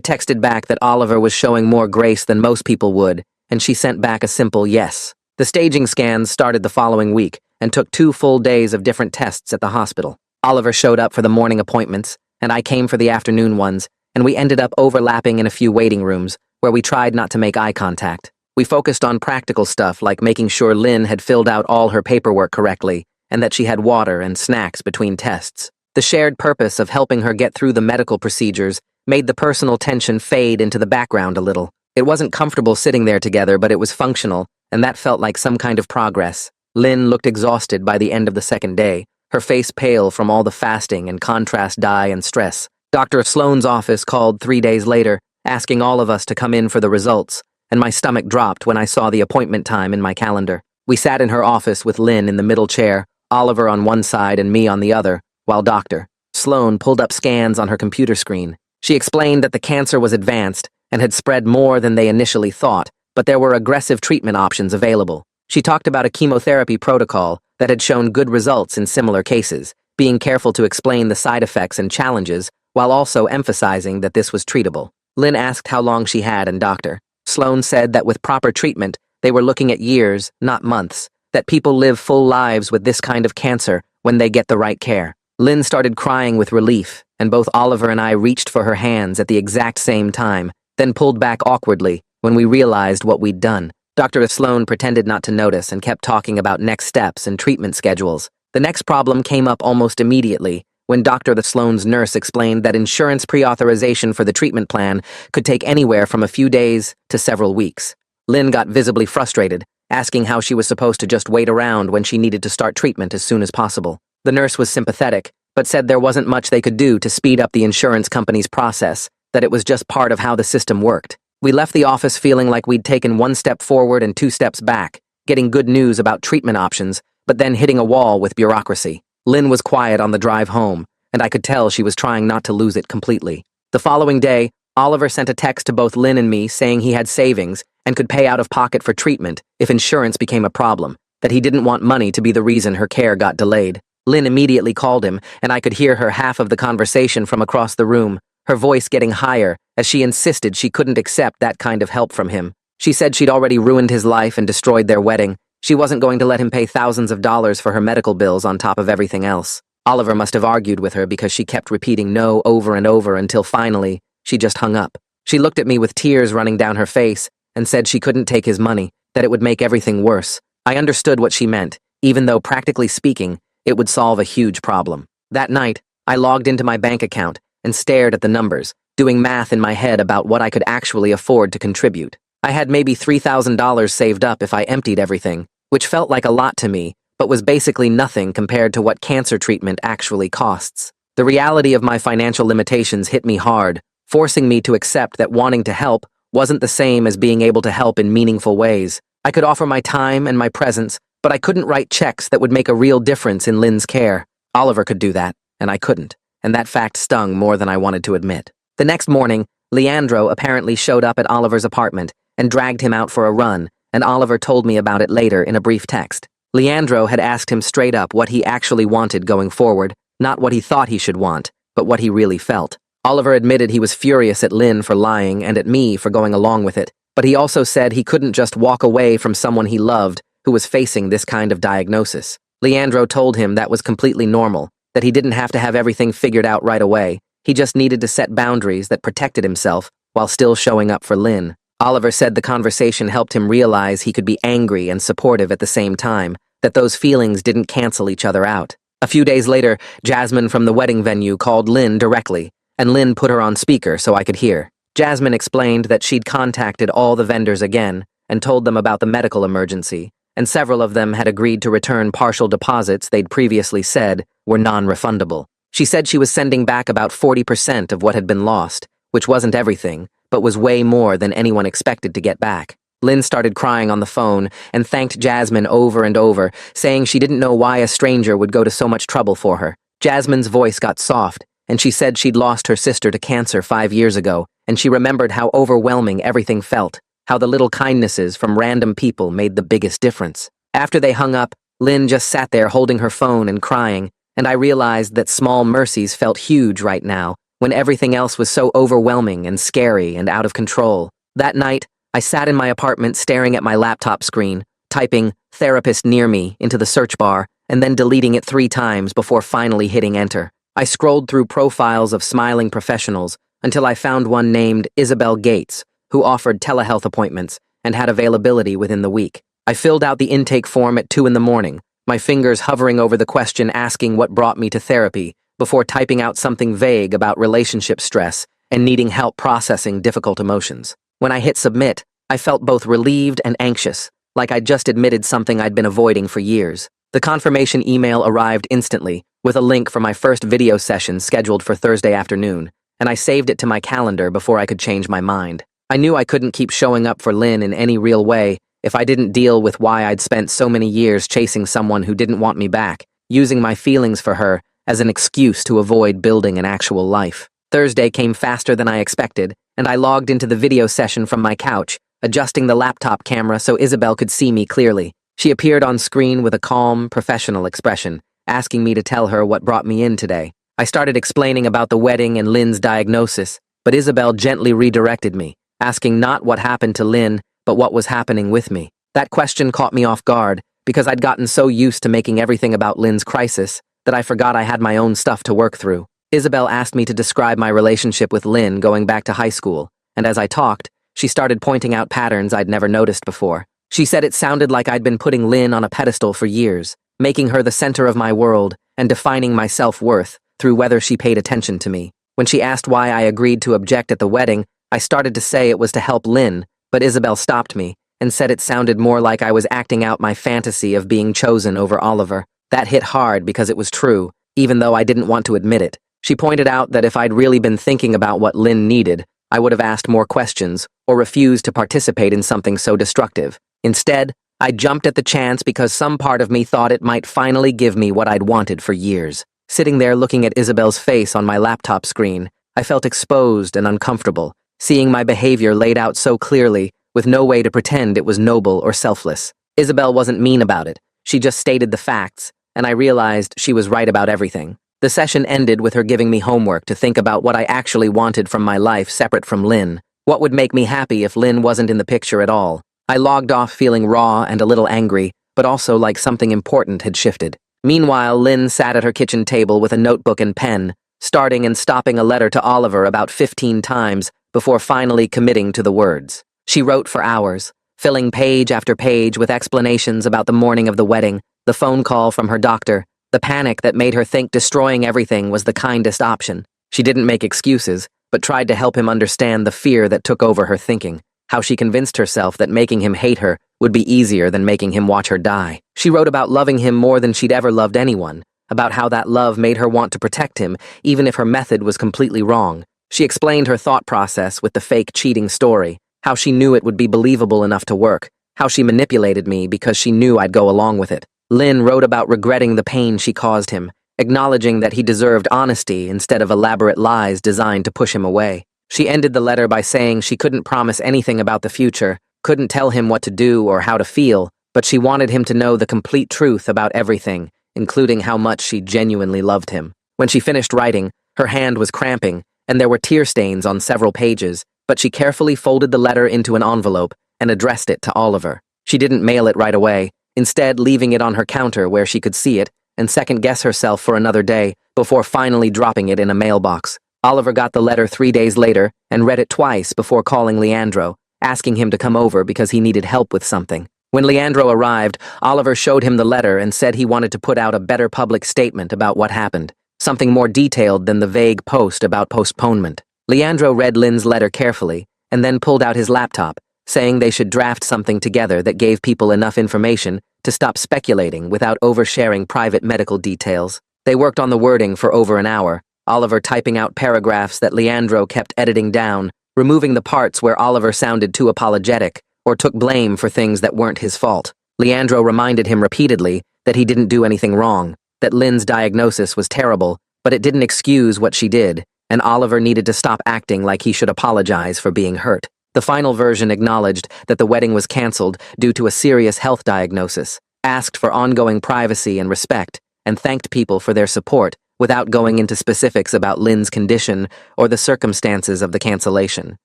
texted back that Oliver was showing more grace than most people would, and she sent back a simple yes. The staging scans started the following week and took 2 full days of different tests at the hospital. Oliver showed up for the morning appointments, and I came for the afternoon ones, and we ended up overlapping in a few waiting rooms where we tried not to make eye contact. We focused on practical stuff like making sure Lynn had filled out all her paperwork correctly and that she had water and snacks between tests. The shared purpose of helping her get through the medical procedures made the personal tension fade into the background a little. It wasn't comfortable sitting there together, but it was functional, and that felt like some kind of progress. Lynn looked exhausted by the end of the second day, her face pale from all the fasting and contrast dye and stress. Dr. Sloane's office called 3 days later, asking all of us to come in for the results, and my stomach dropped when I saw the appointment time in my calendar. We sat in her office with Lynn in the middle chair, Oliver on one side and me on the other, while Dr. Sloane pulled up scans on her computer screen. She explained that the cancer was advanced and had spread more than they initially thought, but there were aggressive treatment options available. She talked about a chemotherapy protocol that had shown good results in similar cases, being careful to explain the side effects and challenges while also emphasizing that this was treatable. Lynn asked how long she had, and Dr. Sloane said that with proper treatment, they were looking at years, not months, that people live full lives with this kind of cancer when they get the right care. Lynn started crying with relief, and both Oliver and I reached for her hands at the exact same time, then pulled back awkwardly when we realized what we'd done. Dr. Sloane pretended not to notice and kept talking about next steps and treatment schedules. The next problem came up almost immediately when Dr. Sloane's nurse explained that insurance pre-authorization for the treatment plan could take anywhere from a few days to several weeks. Lynn got visibly frustrated, asking how she was supposed to just wait around when she needed to start treatment as soon as possible. The nurse was sympathetic, but said there wasn't much they could do to speed up the insurance company's process, that it was just part of how the system worked. We left the office feeling like we'd taken 1 step forward and 2 steps back, getting good news about treatment options, but then hitting a wall with bureaucracy. Lynn was quiet on the drive home, and I could tell she was trying not to lose it completely. The following day, Oliver sent a text to both Lynn and me saying he had savings and could pay out of pocket for treatment if insurance became a problem, that he didn't want money to be the reason her care got delayed. Lynn immediately called him, and I could hear her half of the conversation from across the room, her voice getting higher as she insisted she couldn't accept that kind of help from him. She said she'd already ruined his life and destroyed their wedding. She wasn't going to let him pay thousands of dollars for her medical bills on top of everything else. Oliver must have argued with her because she kept repeating no over and over until finally, she just hung up. She looked at me with tears running down her face and said she couldn't take his money, that it would make everything worse. I understood what she meant, even though practically speaking, it would solve a huge problem. That night, I logged into my bank account and stared at the numbers, doing math in my head about what I could actually afford to contribute. I had maybe $3,000 saved up if I emptied everything, which felt like a lot to me, but was basically nothing compared to what cancer treatment actually costs. The reality of my financial limitations hit me hard, forcing me to accept that wanting to help wasn't the same as being able to help in meaningful ways. I could offer my time and my presence, but I couldn't write checks that would make a real difference in Lynn's care. Oliver could do that, and I couldn't, and that fact stung more than I wanted to admit. The next morning, Leandro apparently showed up at Oliver's apartment and dragged him out for a run, and Oliver told me about it later in a brief text. Leandro had asked him straight up what he actually wanted going forward, not what he thought he should want, but what he really felt. Oliver admitted he was furious at Lynn for lying and at me for going along with it, but he also said he couldn't just walk away from someone he loved who was facing this kind of diagnosis. Leandro told him that was completely normal, that he didn't have to have everything figured out right away. He just needed to set boundaries that protected himself while still showing up for Lynn. Oliver said the conversation helped him realize he could be angry and supportive at the same time, that those feelings didn't cancel each other out. A few days later, Jasmine from the wedding venue called Lynn directly, and Lynn put her on speaker so I could hear. Jasmine explained that she'd contacted all the vendors again and told them about the medical emergency, and several of them had agreed to return partial deposits they'd previously said were non-refundable. She said she was sending back about 40% of what had been lost, which wasn't everything, but was way more than anyone expected to get back. Lynn started crying on the phone and thanked Jasmine over and over, saying she didn't know why a stranger would go to so much trouble for her. Jasmine's voice got soft, and she said she'd lost her sister to cancer 5 years ago, and she remembered how overwhelming everything felt, how the little kindnesses from random people made the biggest difference. After they hung up, Lynn just sat there holding her phone and crying, and I realized that small mercies felt huge right now, when everything else was so overwhelming and scary and out of control. That night, I sat in my apartment staring at my laptop screen, typing "therapist near me" into the search bar, and then deleting it 3 times before finally hitting enter. I scrolled through profiles of smiling professionals until I found one named Isabel Gates, who offered telehealth appointments and had availability within the week. I filled out the intake form at 2 in the morning, my fingers hovering over the question asking what brought me to therapy, before typing out something vague about relationship stress and needing help processing difficult emotions. When I hit submit, I felt both relieved and anxious, like I'd just admitted something I'd been avoiding for years. The confirmation email arrived instantly, with a link for my first video session scheduled for Thursday afternoon, and I saved it to my calendar before I could change my mind. I knew I couldn't keep showing up for Lynn in any real way if I didn't deal with why I'd spent so many years chasing someone who didn't want me back, using my feelings for her as an excuse to avoid building an actual life. Thursday came faster than I expected, and I logged into the video session from my couch, adjusting the laptop camera so Isabel could see me clearly. She appeared on screen with a calm, professional expression, asking me to tell her what brought me in today. I started explaining about the wedding and Lynn's diagnosis, but Isabel gently redirected me, asking not what happened to Lynn, but what was happening with me. That question caught me off guard, because I'd gotten so used to making everything about Lynn's crisis that I forgot I had my own stuff to work through. Isabel asked me to describe my relationship with Lynn going back to high school, and as I talked, she started pointing out patterns I'd never noticed before. She said it sounded like I'd been putting Lynn on a pedestal for years, making her the center of my world and defining my self-worth through whether she paid attention to me. When she asked why I agreed to object at the wedding, I started to say it was to help Lynn, but Isabel stopped me and said it sounded more like I was acting out my fantasy of being chosen over Oliver. That hit hard because it was true, even though I didn't want to admit it. She pointed out that if I'd really been thinking about what Lynn needed, I would have asked more questions or refused to participate in something so destructive. Instead, I jumped at the chance because some part of me thought it might finally give me what I'd wanted for years. Sitting there looking at Isabel's face on my laptop screen, I felt exposed and uncomfortable, seeing my behavior laid out so clearly, with no way to pretend it was noble or selfless. Isabel wasn't mean about it. She just stated the facts, and I realized she was right about everything. The session ended with her giving me homework to think about what I actually wanted from my life separate from Lynn. What would make me happy if Lynn wasn't in the picture at all? I logged off feeling raw and a little angry, but also like something important had shifted. Meanwhile, Lynn sat at her kitchen table with a notebook and pen, starting and stopping a letter to Oliver about 15 times before finally committing to the words. She wrote for hours, filling page after page with explanations about the morning of the wedding, the phone call from her doctor, the panic that made her think destroying everything was the kindest option. She didn't make excuses, but tried to help him understand the fear that took over her thinking. how she convinced herself that making him hate her would be easier than making him watch her die. She wrote about loving him more than she'd ever loved anyone, about how that love made her want to protect him, even if her method was completely wrong. She explained her thought process with the fake cheating story, how she knew it would be believable enough to work, how she manipulated me because she knew I'd go along with it. Lynn wrote about regretting the pain she caused him, acknowledging that he deserved honesty instead of elaborate lies designed to push him away. She ended the letter by saying she couldn't promise anything about the future, couldn't tell him what to do or how to feel, but she wanted him to know the complete truth about everything, including how much she genuinely loved him. When she finished writing, her hand was cramping, and there were tear stains on several pages, but she carefully folded the letter into an envelope and addressed it to Oliver. She didn't mail it right away, instead leaving it on her counter where she could see it and second-guess herself for another day before finally dropping it in a mailbox. Oliver got the letter 3 days later and read it twice before calling Leandro, asking him to come over because he needed help with something. When Leandro arrived, Oliver showed him the letter and said he wanted to put out a better public statement about what happened, something more detailed than the vague post about postponement. Leandro read Lynn's letter carefully and then pulled out his laptop, saying they should draft something together that gave people enough information to stop speculating without oversharing private medical details. They worked on the wording for over an hour, Oliver typing out paragraphs that Leandro kept editing down, removing the parts where Oliver sounded too apologetic or took blame for things that weren't his fault. Leandro reminded him repeatedly that he didn't do anything wrong, that Lynn's diagnosis was terrible, but it didn't excuse what she did, and Oliver needed to stop acting like he should apologize for being hurt. The final version acknowledged that the wedding was canceled due to a serious health diagnosis, asked for ongoing privacy and respect, and thanked people for their support without going into specifics about Lynn's condition or the circumstances of the cancellation.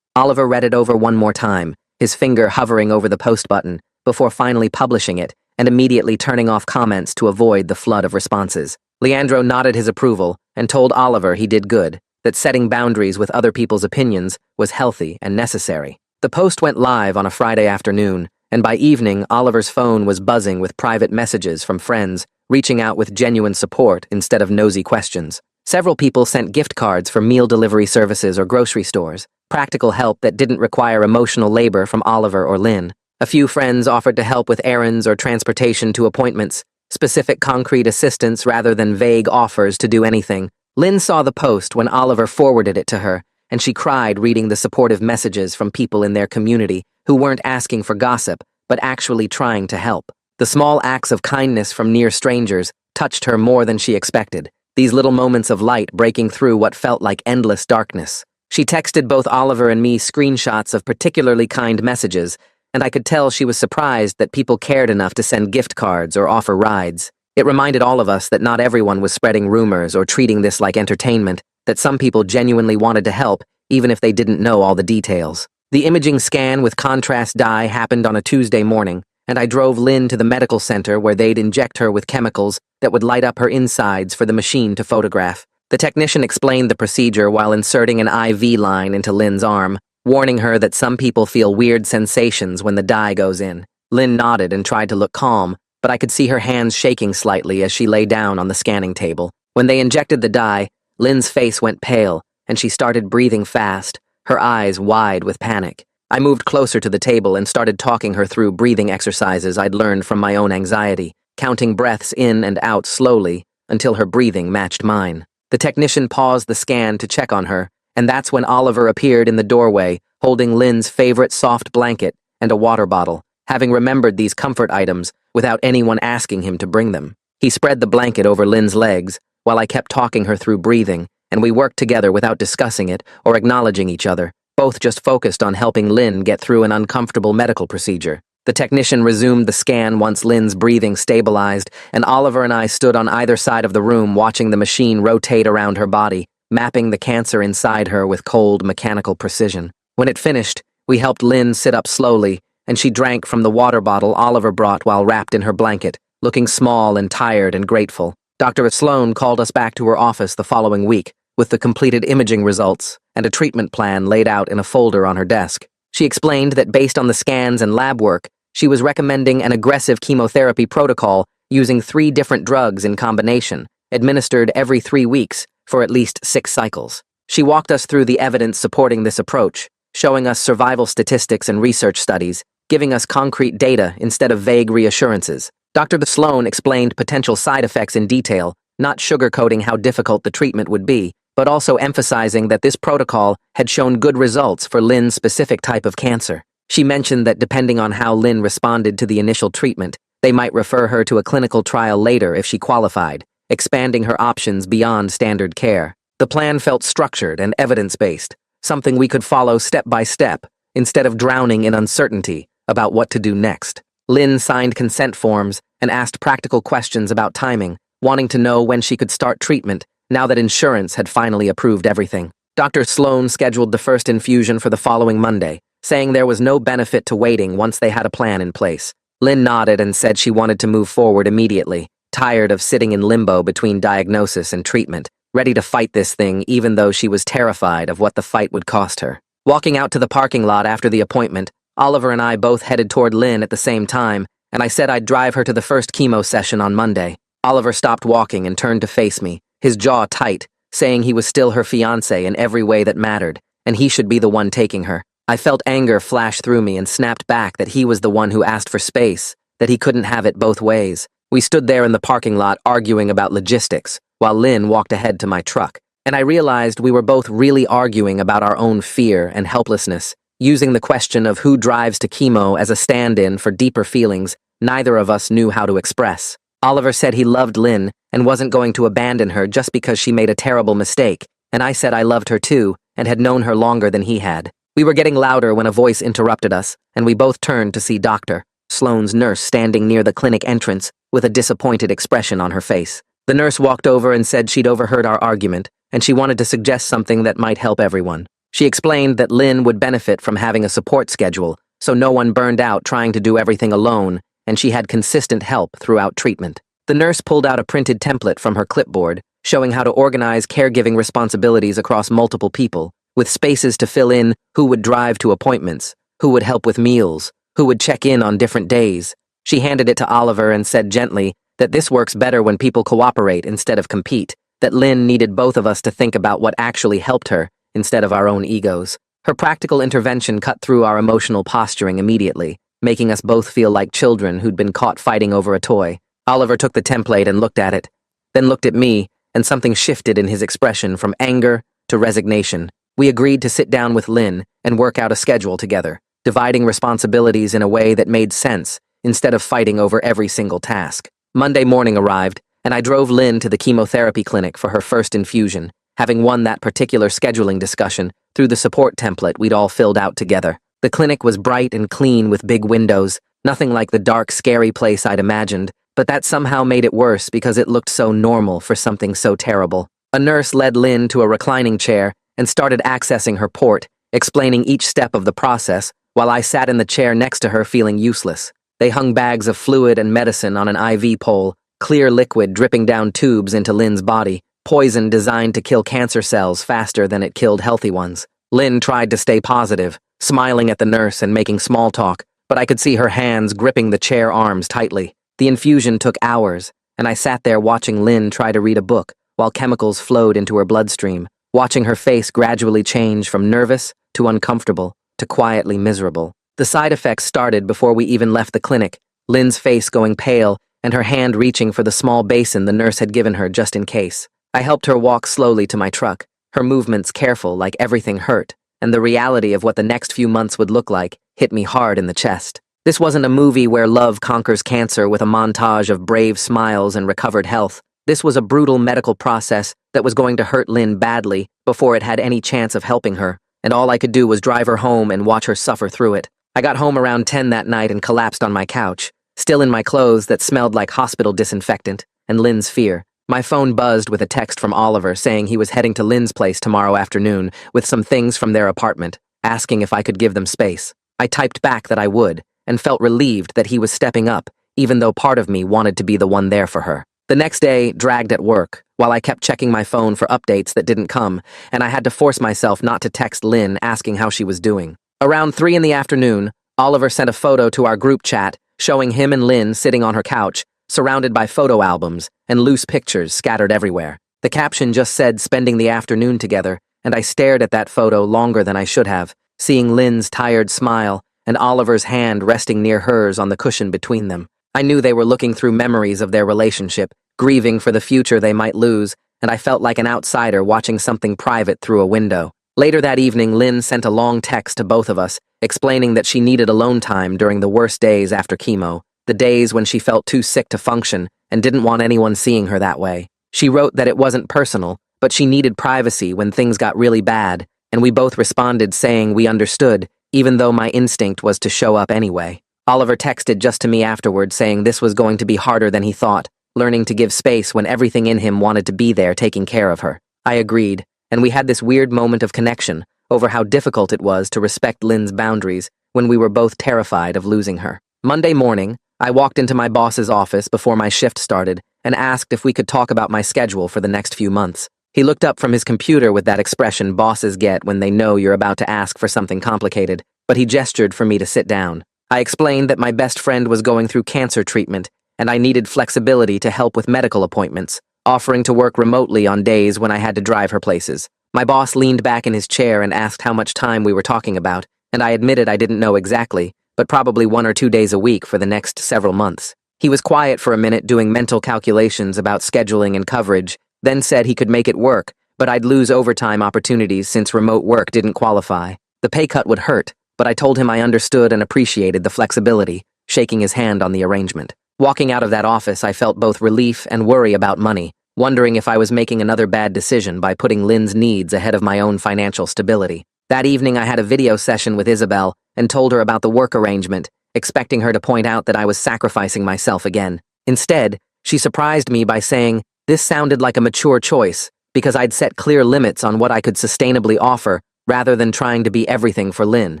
Oliver read it over one more time, his finger hovering over the post button, before finally publishing it and immediately turning off comments to avoid the flood of responses. Leandro nodded his approval and told Oliver he did good, that setting boundaries with other people's opinions was healthy and necessary. The post went live on a Friday afternoon, and by evening, Oliver's phone was buzzing with private messages from friends, reaching out with genuine support instead of nosy questions. Several people sent gift cards for meal delivery services or grocery stores, practical help that didn't require emotional labor from Oliver or Lynn. A few friends offered to help with errands or transportation to appointments, specific concrete assistance rather than vague offers to do anything. Lynn saw the post when Oliver forwarded it to her, and she cried reading the supportive messages from people in their community who weren't asking for gossip, but actually trying to help. The small acts of kindness from near strangers touched her more than she expected, these little moments of light breaking through what felt like endless darkness. She texted both Oliver and me screenshots of particularly kind messages, and I could tell she was surprised that people cared enough to send gift cards or offer rides. It reminded all of us that not everyone was spreading rumors or treating this like entertainment, that some people genuinely wanted to help, even if they didn't know all the details. The imaging scan with contrast dye happened on a Tuesday morning, and I drove Lynn to the medical center where they'd inject her with chemicals that would light up her insides for the machine to photograph. The technician explained the procedure while inserting an IV line into Lynn's arm, warning her that some people feel weird sensations when the dye goes in. Lynn nodded and tried to look calm, but I could see her hands shaking slightly as she lay down on the scanning table. When they injected the dye, Lynn's face went pale, and she started breathing fast, her eyes wide with panic. I moved closer to the table and started talking her through breathing exercises I'd learned from my own anxiety, counting breaths in and out slowly until her breathing matched mine. The technician paused the scan to check on her, and that's when Oliver appeared in the doorway, holding Lynn's favorite soft blanket and a water bottle, having remembered these comfort items without anyone asking him to bring them. He spread the blanket over Lynn's legs while I kept talking her through breathing, and we worked together without discussing it or acknowledging each other, both just focused on helping Lynn get through an uncomfortable medical procedure. The technician resumed the scan once Lynn's breathing stabilized, and Oliver and I stood on either side of the room watching the machine rotate around her body, mapping the cancer inside her with cold, mechanical precision. When it finished, we helped Lynn sit up slowly, and she drank from the water bottle Oliver brought while wrapped in her blanket, looking small and tired and grateful. Dr. Sloan called us back to her office the following week, with the completed imaging results and a treatment plan laid out in a folder on her desk. She explained that based on the scans and lab work, she was recommending an aggressive chemotherapy protocol using 3 different drugs in combination, administered every 3 weeks for at least 6 cycles. She walked us through the evidence supporting this approach, showing us survival statistics and research studies, giving us concrete data instead of vague reassurances. Dr. Sloan explained potential side effects in detail, not sugarcoating how difficult the treatment would be, but also emphasizing that this protocol had shown good results for Lynn's specific type of cancer. She mentioned that depending on how Lynn responded to the initial treatment, they might refer her to a clinical trial later if she qualified, expanding her options beyond standard care. The plan felt structured and evidence-based, something we could follow step by step, instead of drowning in uncertainty about what to do next. Lynn signed consent forms and asked practical questions about timing, wanting to know when she could start treatment now that insurance had finally approved everything. Dr. Sloan scheduled the first infusion for the following Monday, saying there was no benefit to waiting once they had a plan in place. Lynn nodded and said she wanted to move forward immediately, tired of sitting in limbo between diagnosis and treatment, ready to fight this thing even though she was terrified of what the fight would cost her. Walking out to the parking lot after the appointment, Oliver and I both headed toward Lynn at the same time, and I said I'd drive her to the first chemo session on Monday. Oliver stopped walking and turned to face me, his jaw tight, saying he was still her fiancé in every way that mattered, and he should be the one taking her. I felt anger flash through me and snapped back that he was the one who asked for space, that he couldn't have it both ways. We stood there in the parking lot arguing about logistics, while Lynn walked ahead to my truck, and I realized we were both really arguing about our own fear and helplessness, using the question of who drives to chemo as a stand-in for deeper feelings neither of us knew how to express. Oliver said he loved Lynn and wasn't going to abandon her just because she made a terrible mistake, and I said I loved her too and had known her longer than he had. We were getting louder when a voice interrupted us, and we both turned to see Dr. Sloan's nurse standing near the clinic entrance with a disappointed expression on her face. The nurse walked over and said she'd overheard our argument, and she wanted to suggest something that might help everyone. She explained that Lynn would benefit from having a support schedule, so no one burned out trying to do everything alone, and she had consistent help throughout treatment. The nurse pulled out a printed template from her clipboard, showing how to organize caregiving responsibilities across multiple people, with spaces to fill in who would drive to appointments, who would help with meals, who would check in on different days. She handed it to Oliver and said gently that this works better when people cooperate instead of compete, that Lynn needed both of us to think about what actually helped her instead of our own egos. Her practical intervention cut through our emotional posturing immediately, making us both feel like children who'd been caught fighting over a toy. Oliver took the template and looked at it, then looked at me, and something shifted in his expression from anger to resignation. We agreed to sit down with Lynn and work out a schedule together, dividing responsibilities in a way that made sense instead of fighting over every single task. Monday morning arrived, and I drove Lynn to the chemotherapy clinic for her first infusion, having won that particular scheduling discussion through the support template we'd all filled out together. The clinic was bright and clean with big windows, nothing like the dark, scary place I'd imagined, but that somehow made it worse because it looked so normal for something so terrible. A nurse led Lynn to a reclining chair and started accessing her port, explaining each step of the process, while I sat in the chair next to her feeling useless. They hung bags of fluid and medicine on an IV pole, clear liquid dripping down tubes into Lynn's body, poison designed to kill cancer cells faster than it killed healthy ones. Lynn tried to stay positive, smiling at the nurse and making small talk, but I could see her hands gripping the chair arms tightly. The infusion took hours, and I sat there watching Lynn try to read a book while chemicals flowed into her bloodstream, watching her face gradually change from nervous to uncomfortable to quietly miserable. The side effects started before we even left the clinic, Lynn's face going pale and her hand reaching for the small basin the nurse had given her just in case. I helped her walk slowly to my truck, her movements careful like everything hurt, and the reality of what the next few months would look like hit me hard in the chest. This wasn't a movie where love conquers cancer with a montage of brave smiles and recovered health. This was a brutal medical process that was going to hurt Lynn badly before it had any chance of helping her, and all I could do was drive her home and watch her suffer through it. I got home around 10 that night and collapsed on my couch, still in my clothes that smelled like hospital disinfectant, and Lynn's fear. My phone buzzed with a text from Oliver saying he was heading to Lynn's place tomorrow afternoon with some things from their apartment, asking if I could give them space. I typed back that I would, and felt relieved that he was stepping up, even though part of me wanted to be the one there for her. The next day dragged at work, while I kept checking my phone for updates that didn't come, and I had to force myself not to text Lynn asking how she was doing. Around 3 in the afternoon, Oliver sent a photo to our group chat showing him and Lynn sitting on her couch, surrounded by photo albums and loose pictures scattered everywhere. The caption just said spending the afternoon together, and I stared at that photo longer than I should have, seeing Lynn's tired smile and Oliver's hand resting near hers on the cushion between them. I knew they were looking through memories of their relationship, grieving for the future they might lose, and I felt like an outsider watching something private through a window. Later that evening, Lynn sent a long text to both of us, explaining that she needed alone time during the worst days after chemo, the days when she felt too sick to function and didn't want anyone seeing her that way. She wrote that it wasn't personal, but she needed privacy when things got really bad, and we both responded saying we understood, even though my instinct was to show up anyway. Oliver texted just to me afterward saying this was going to be harder than he thought, learning to give space when everything in him wanted to be there taking care of her. I agreed, and we had this weird moment of connection over how difficult it was to respect Lynn's boundaries when we were both terrified of losing her. Monday morning, I walked into my boss's office before my shift started and asked if we could talk about my schedule for the next few months. He looked up from his computer with that expression bosses get when they know you're about to ask for something complicated, but he gestured for me to sit down. I explained that my best friend was going through cancer treatment, and I needed flexibility to help with medical appointments, offering to work remotely on days when I had to drive her places. My boss leaned back in his chair and asked how much time we were talking about, and I admitted I didn't know exactly, but probably 1 or 2 days a week for the next several months. He was quiet for a minute doing mental calculations about scheduling and coverage, then said he could make it work, but I'd lose overtime opportunities since remote work didn't qualify. The pay cut would hurt, but I told him I understood and appreciated the flexibility, shaking his hand on the arrangement. Walking out of that office, I felt both relief and worry about money, wondering if I was making another bad decision by putting Lynn's needs ahead of my own financial stability. That evening, I had a video session with Isabel and told her about the work arrangement, expecting her to point out that I was sacrificing myself again. Instead, she surprised me by saying, this sounded like a mature choice, because I'd set clear limits on what I could sustainably offer, rather than trying to be everything for Lynn.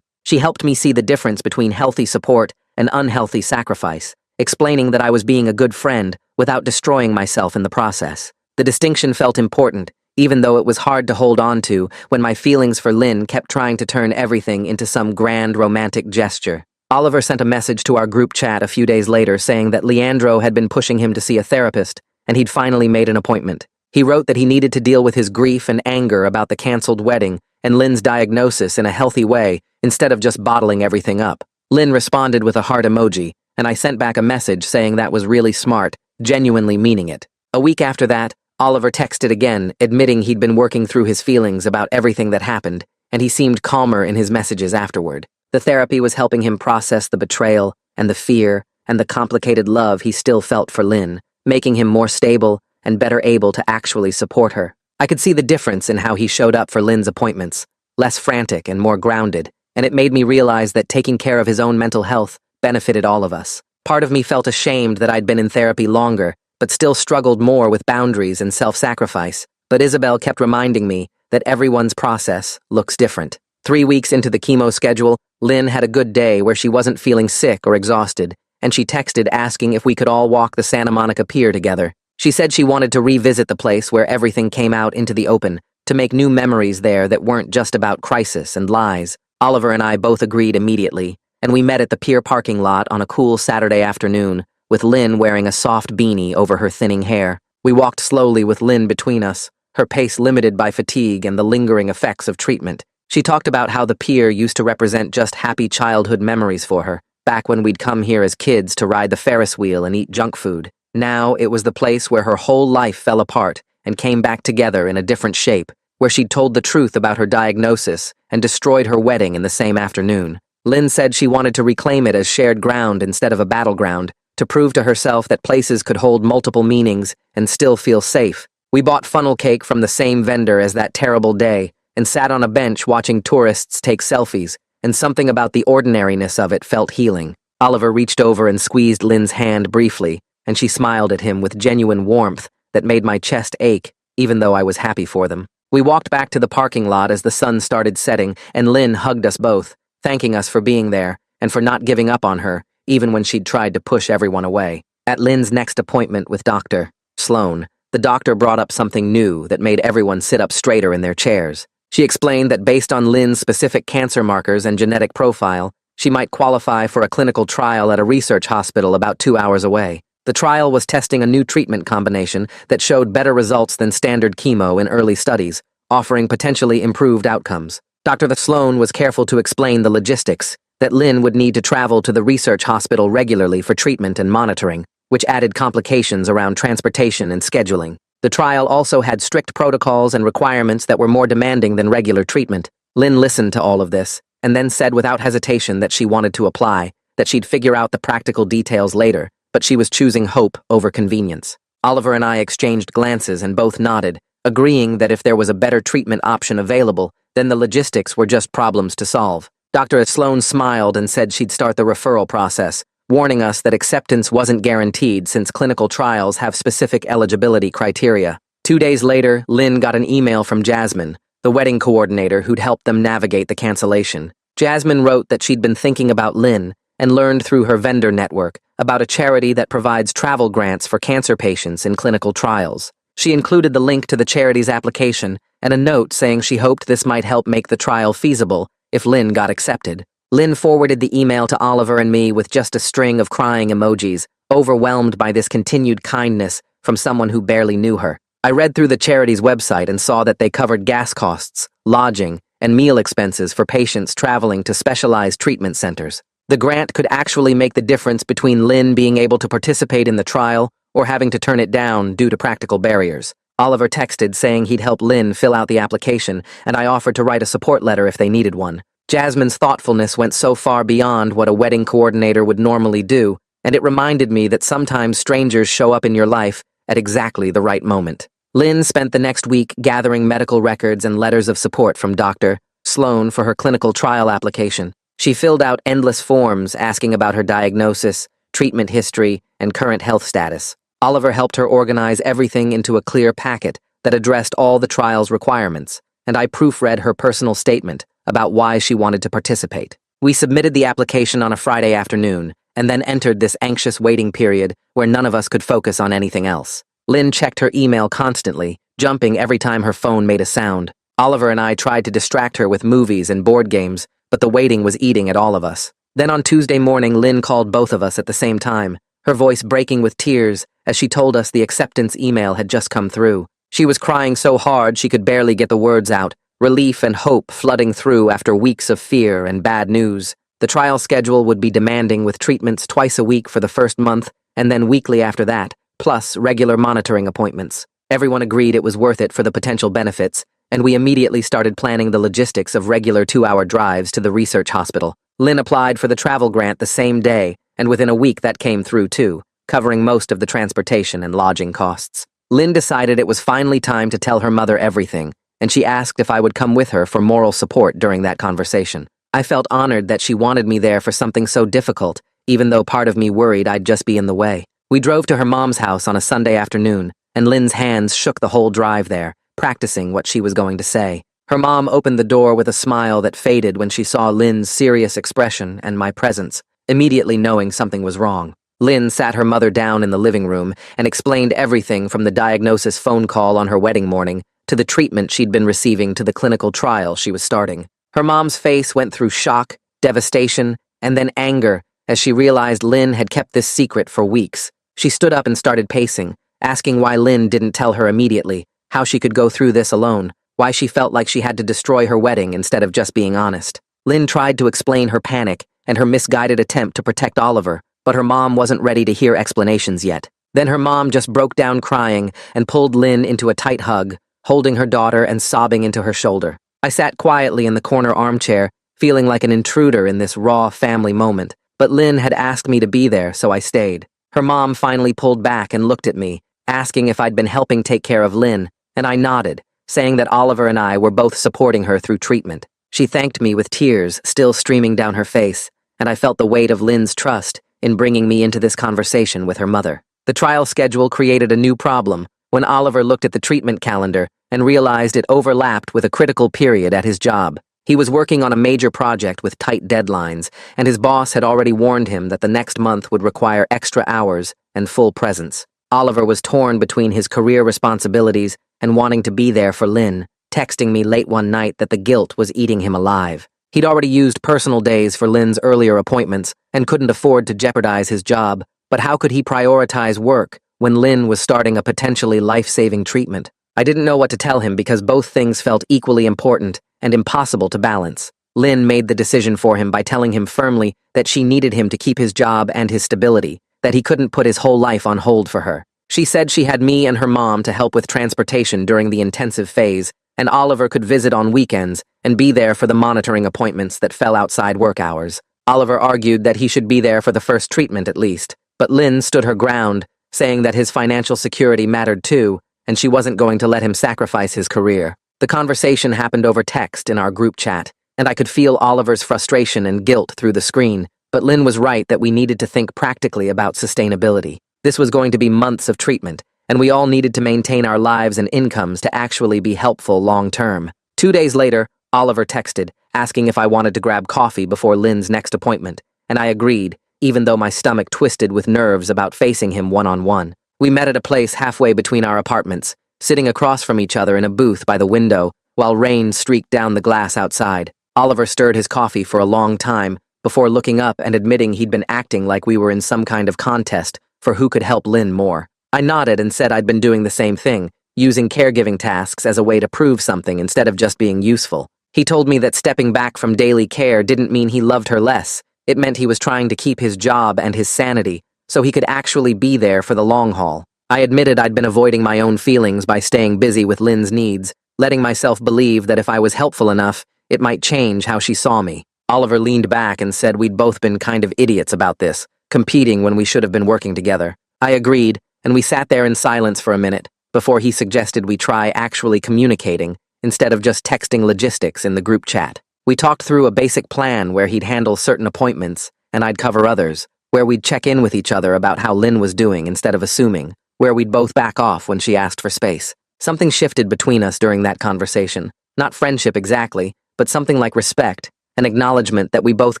She helped me see the difference between healthy support and unhealthy sacrifice, explaining that I was being a good friend without destroying myself in the process. The distinction felt important, even though it was hard to hold on to when my feelings for Lynn kept trying to turn everything into some grand romantic gesture. Oliver sent a message to our group chat a few days later saying that Leandro had been pushing him to see a therapist, and he'd finally made an appointment. He wrote that he needed to deal with his grief and anger about the canceled wedding and Lynn's diagnosis in a healthy way instead of just bottling everything up. Lynn responded with a heart emoji, and I sent back a message saying that was really smart, genuinely meaning it. A week after that, Oliver texted again, admitting he'd been working through his feelings about everything that happened, and he seemed calmer in his messages afterward. The therapy was helping him process the betrayal and the fear and the complicated love he still felt for Lynn, making him more stable and better able to actually support her. I could see the difference in how he showed up for Lynn's appointments, less frantic and more grounded, and it made me realize that taking care of his own mental health benefited all of us. Part of me felt ashamed that I'd been in therapy longer, but still struggled more with boundaries and self-sacrifice. But Isabel kept reminding me that everyone's process looks different. 3 weeks into the chemo schedule, Lynn had a good day where she wasn't feeling sick or exhausted, and she texted asking if we could all walk the Santa Monica Pier together. She said she wanted to revisit the place where everything came out into the open, to make new memories there that weren't just about crisis and lies. Oliver and I both agreed immediately, and we met at the pier parking lot on a cool Saturday afternoon, with Lynn wearing a soft beanie over her thinning hair. We walked slowly with Lynn between us, her pace limited by fatigue and the lingering effects of treatment. She talked about how the pier used to represent just happy childhood memories for her, back when we'd come here as kids to ride the Ferris wheel and eat junk food. Now it was the place where her whole life fell apart and came back together in a different shape, where she'd told the truth about her diagnosis and destroyed her wedding in the same afternoon. Lynn said she wanted to reclaim it as shared ground instead of a battleground, to prove to herself that places could hold multiple meanings and still feel safe. We bought funnel cake from the same vendor as that terrible day and sat on a bench watching tourists take selfies, and something about the ordinariness of it felt healing. Oliver reached over and squeezed Lynn's hand briefly, and she smiled at him with genuine warmth that made my chest ache, even though I was happy for them. We walked back to the parking lot as the sun started setting, and Lynn hugged us both, thanking us for being there and for not giving up on her, even when she'd tried to push everyone away. At Lynn's next appointment with Dr. Sloan, the doctor brought up something new that made everyone sit up straighter in their chairs. She explained that based on Lynn's specific cancer markers and genetic profile, she might qualify for a clinical trial at a research hospital about 2 hours away. The trial was testing a new treatment combination that showed better results than standard chemo in early studies, offering potentially improved outcomes. Dr. Sloan was careful to explain the logistics, that Lynn would need to travel to the research hospital regularly for treatment and monitoring, which added complications around transportation and scheduling. The trial also had strict protocols and requirements that were more demanding than regular treatment. Lynn listened to all of this, and then said without hesitation that she wanted to apply, that she'd figure out the practical details later, but she was choosing hope over convenience. Oliver and I exchanged glances and both nodded, agreeing that if there was a better treatment option available, then the logistics were just problems to solve. Dr. Sloan smiled and said she'd start the referral process, warning us that acceptance wasn't guaranteed since clinical trials have specific eligibility criteria. 2 days later, Lynn got an email from Jasmine, the wedding coordinator who'd helped them navigate the cancellation. Jasmine wrote that she'd been thinking about Lynn and learned through her vendor network about a charity that provides travel grants for cancer patients in clinical trials. She included the link to the charity's application and a note saying she hoped this might help make the trial feasible if Lynn got accepted. Lynn forwarded the email to Oliver and me with just a string of crying emojis, overwhelmed by this continued kindness from someone who barely knew her. I read through the charity's website and saw that they covered gas costs, lodging, and meal expenses for patients traveling to specialized treatment centers. The grant could actually make the difference between Lynn being able to participate in the trial or having to turn it down due to practical barriers. Oliver texted saying he'd help Lynn fill out the application, and I offered to write a support letter if they needed one. Jasmine's thoughtfulness went so far beyond what a wedding coordinator would normally do, and it reminded me that sometimes strangers show up in your life at exactly the right moment. Lynn spent the next week gathering medical records and letters of support from Dr. Sloan for her clinical trial application. She filled out endless forms asking about her diagnosis, treatment history, and current health status. Oliver helped her organize everything into a clear packet that addressed all the trial's requirements, and I proofread her personal statement about why she wanted to participate. We submitted the application on a Friday afternoon, and then entered this anxious waiting period where none of us could focus on anything else. Lynn checked her email constantly, jumping every time her phone made a sound. Oliver and I tried to distract her with movies and board games, but the waiting was eating at all of us. Then on Tuesday morning, Lynn called both of us at the same time, her voice breaking with tears as she told us the acceptance email had just come through. She was crying so hard she could barely get the words out, relief and hope flooding through after weeks of fear and bad news. The trial schedule would be demanding with treatments twice a week for the first month and then weekly after that, plus regular monitoring appointments. Everyone agreed it was worth it for the potential benefits, and we immediately started planning the logistics of regular 2-hour drives to the research hospital. Lynn applied for the travel grant the same day, and within a week that came through too, covering most of the transportation and lodging costs. Lynn decided it was finally time to tell her mother everything, and she asked if I would come with her for moral support during that conversation. I felt honored that she wanted me there for something so difficult, even though part of me worried I'd just be in the way. We drove to her mom's house on a Sunday afternoon, and Lynn's hands shook the whole drive there, practicing what she was going to say. Her mom opened the door with a smile that faded when she saw Lynn's serious expression and my presence, immediately knowing something was wrong. Lynn sat her mother down in the living room and explained everything from the diagnosis phone call on her wedding morning to the treatment she'd been receiving to the clinical trial she was starting. Her mom's face went through shock, devastation, and then anger as she realized Lynn had kept this secret for weeks. She stood up and started pacing, asking why Lynn didn't tell her immediately, how she could go through this alone, why she felt like she had to destroy her wedding instead of just being honest. Lynn tried to explain her panic and her misguided attempt to protect Oliver, but her mom wasn't ready to hear explanations yet. Then her mom just broke down crying and pulled Lynn into a tight hug, holding her daughter and sobbing into her shoulder. I sat quietly in the corner armchair, feeling like an intruder in this raw family moment, but Lynn had asked me to be there, so I stayed. Her mom finally pulled back and looked at me, asking if I'd been helping take care of Lynn, and I nodded, saying that Oliver and I were both supporting her through treatment. She thanked me with tears still streaming down her face, and I felt the weight of Lynn's trust in bringing me into this conversation with her mother. The trial schedule created a new problem when Oliver looked at the treatment calendar and realized it overlapped with a critical period at his job. He was working on a major project with tight deadlines, and his boss had already warned him that the next month would require extra hours and full presence. Oliver was torn between his career responsibilities and wanting to be there for Lynn, texting me late one night that the guilt was eating him alive. He'd already used personal days for Lynn's earlier appointments and couldn't afford to jeopardize his job, but how could he prioritize work when Lynn was starting a potentially life-saving treatment? I didn't know what to tell him because both things felt equally important, and impossible to balance. Lynn made the decision for him by telling him firmly that she needed him to keep his job and his stability, that he couldn't put his whole life on hold for her. She said she had me and her mom to help with transportation during the intensive phase, and Oliver could visit on weekends and be there for the monitoring appointments that fell outside work hours. Oliver argued that he should be there for the first treatment at least, but Lynn stood her ground, saying that his financial security mattered too, and she wasn't going to let him sacrifice his career. The conversation happened over text in our group chat, and I could feel Oliver's frustration and guilt through the screen, but Lynn was right that we needed to think practically about sustainability. This was going to be months of treatment, and we all needed to maintain our lives and incomes to actually be helpful long-term. 2 days later, Oliver texted, asking if I wanted to grab coffee before Lynn's next appointment, and I agreed, even though my stomach twisted with nerves about facing him one-on-one. We met at a place halfway between our apartments, sitting across from each other in a booth by the window, while rain streaked down the glass outside. Oliver stirred his coffee for a long time, before looking up and admitting he'd been acting like we were in some kind of contest for who could help Lynn more. I nodded and said I'd been doing the same thing, using caregiving tasks as a way to prove something instead of just being useful. He told me that stepping back from daily care didn't mean he loved her less. It meant he was trying to keep his job and his sanity, so he could actually be there for the long haul. I admitted I'd been avoiding my own feelings by staying busy with Lynn's needs, letting myself believe that if I was helpful enough, it might change how she saw me. Oliver leaned back and said we'd both been kind of idiots about this, competing when we should have been working together. I agreed, and we sat there in silence for a minute, before he suggested we try actually communicating, instead of just texting logistics in the group chat. We talked through a basic plan where he'd handle certain appointments, and I'd cover others, where we'd check in with each other about how Lynn was doing instead of assuming, where we'd both back off when she asked for space. Something shifted between us during that conversation. Not friendship exactly, but something like respect, an acknowledgement that we both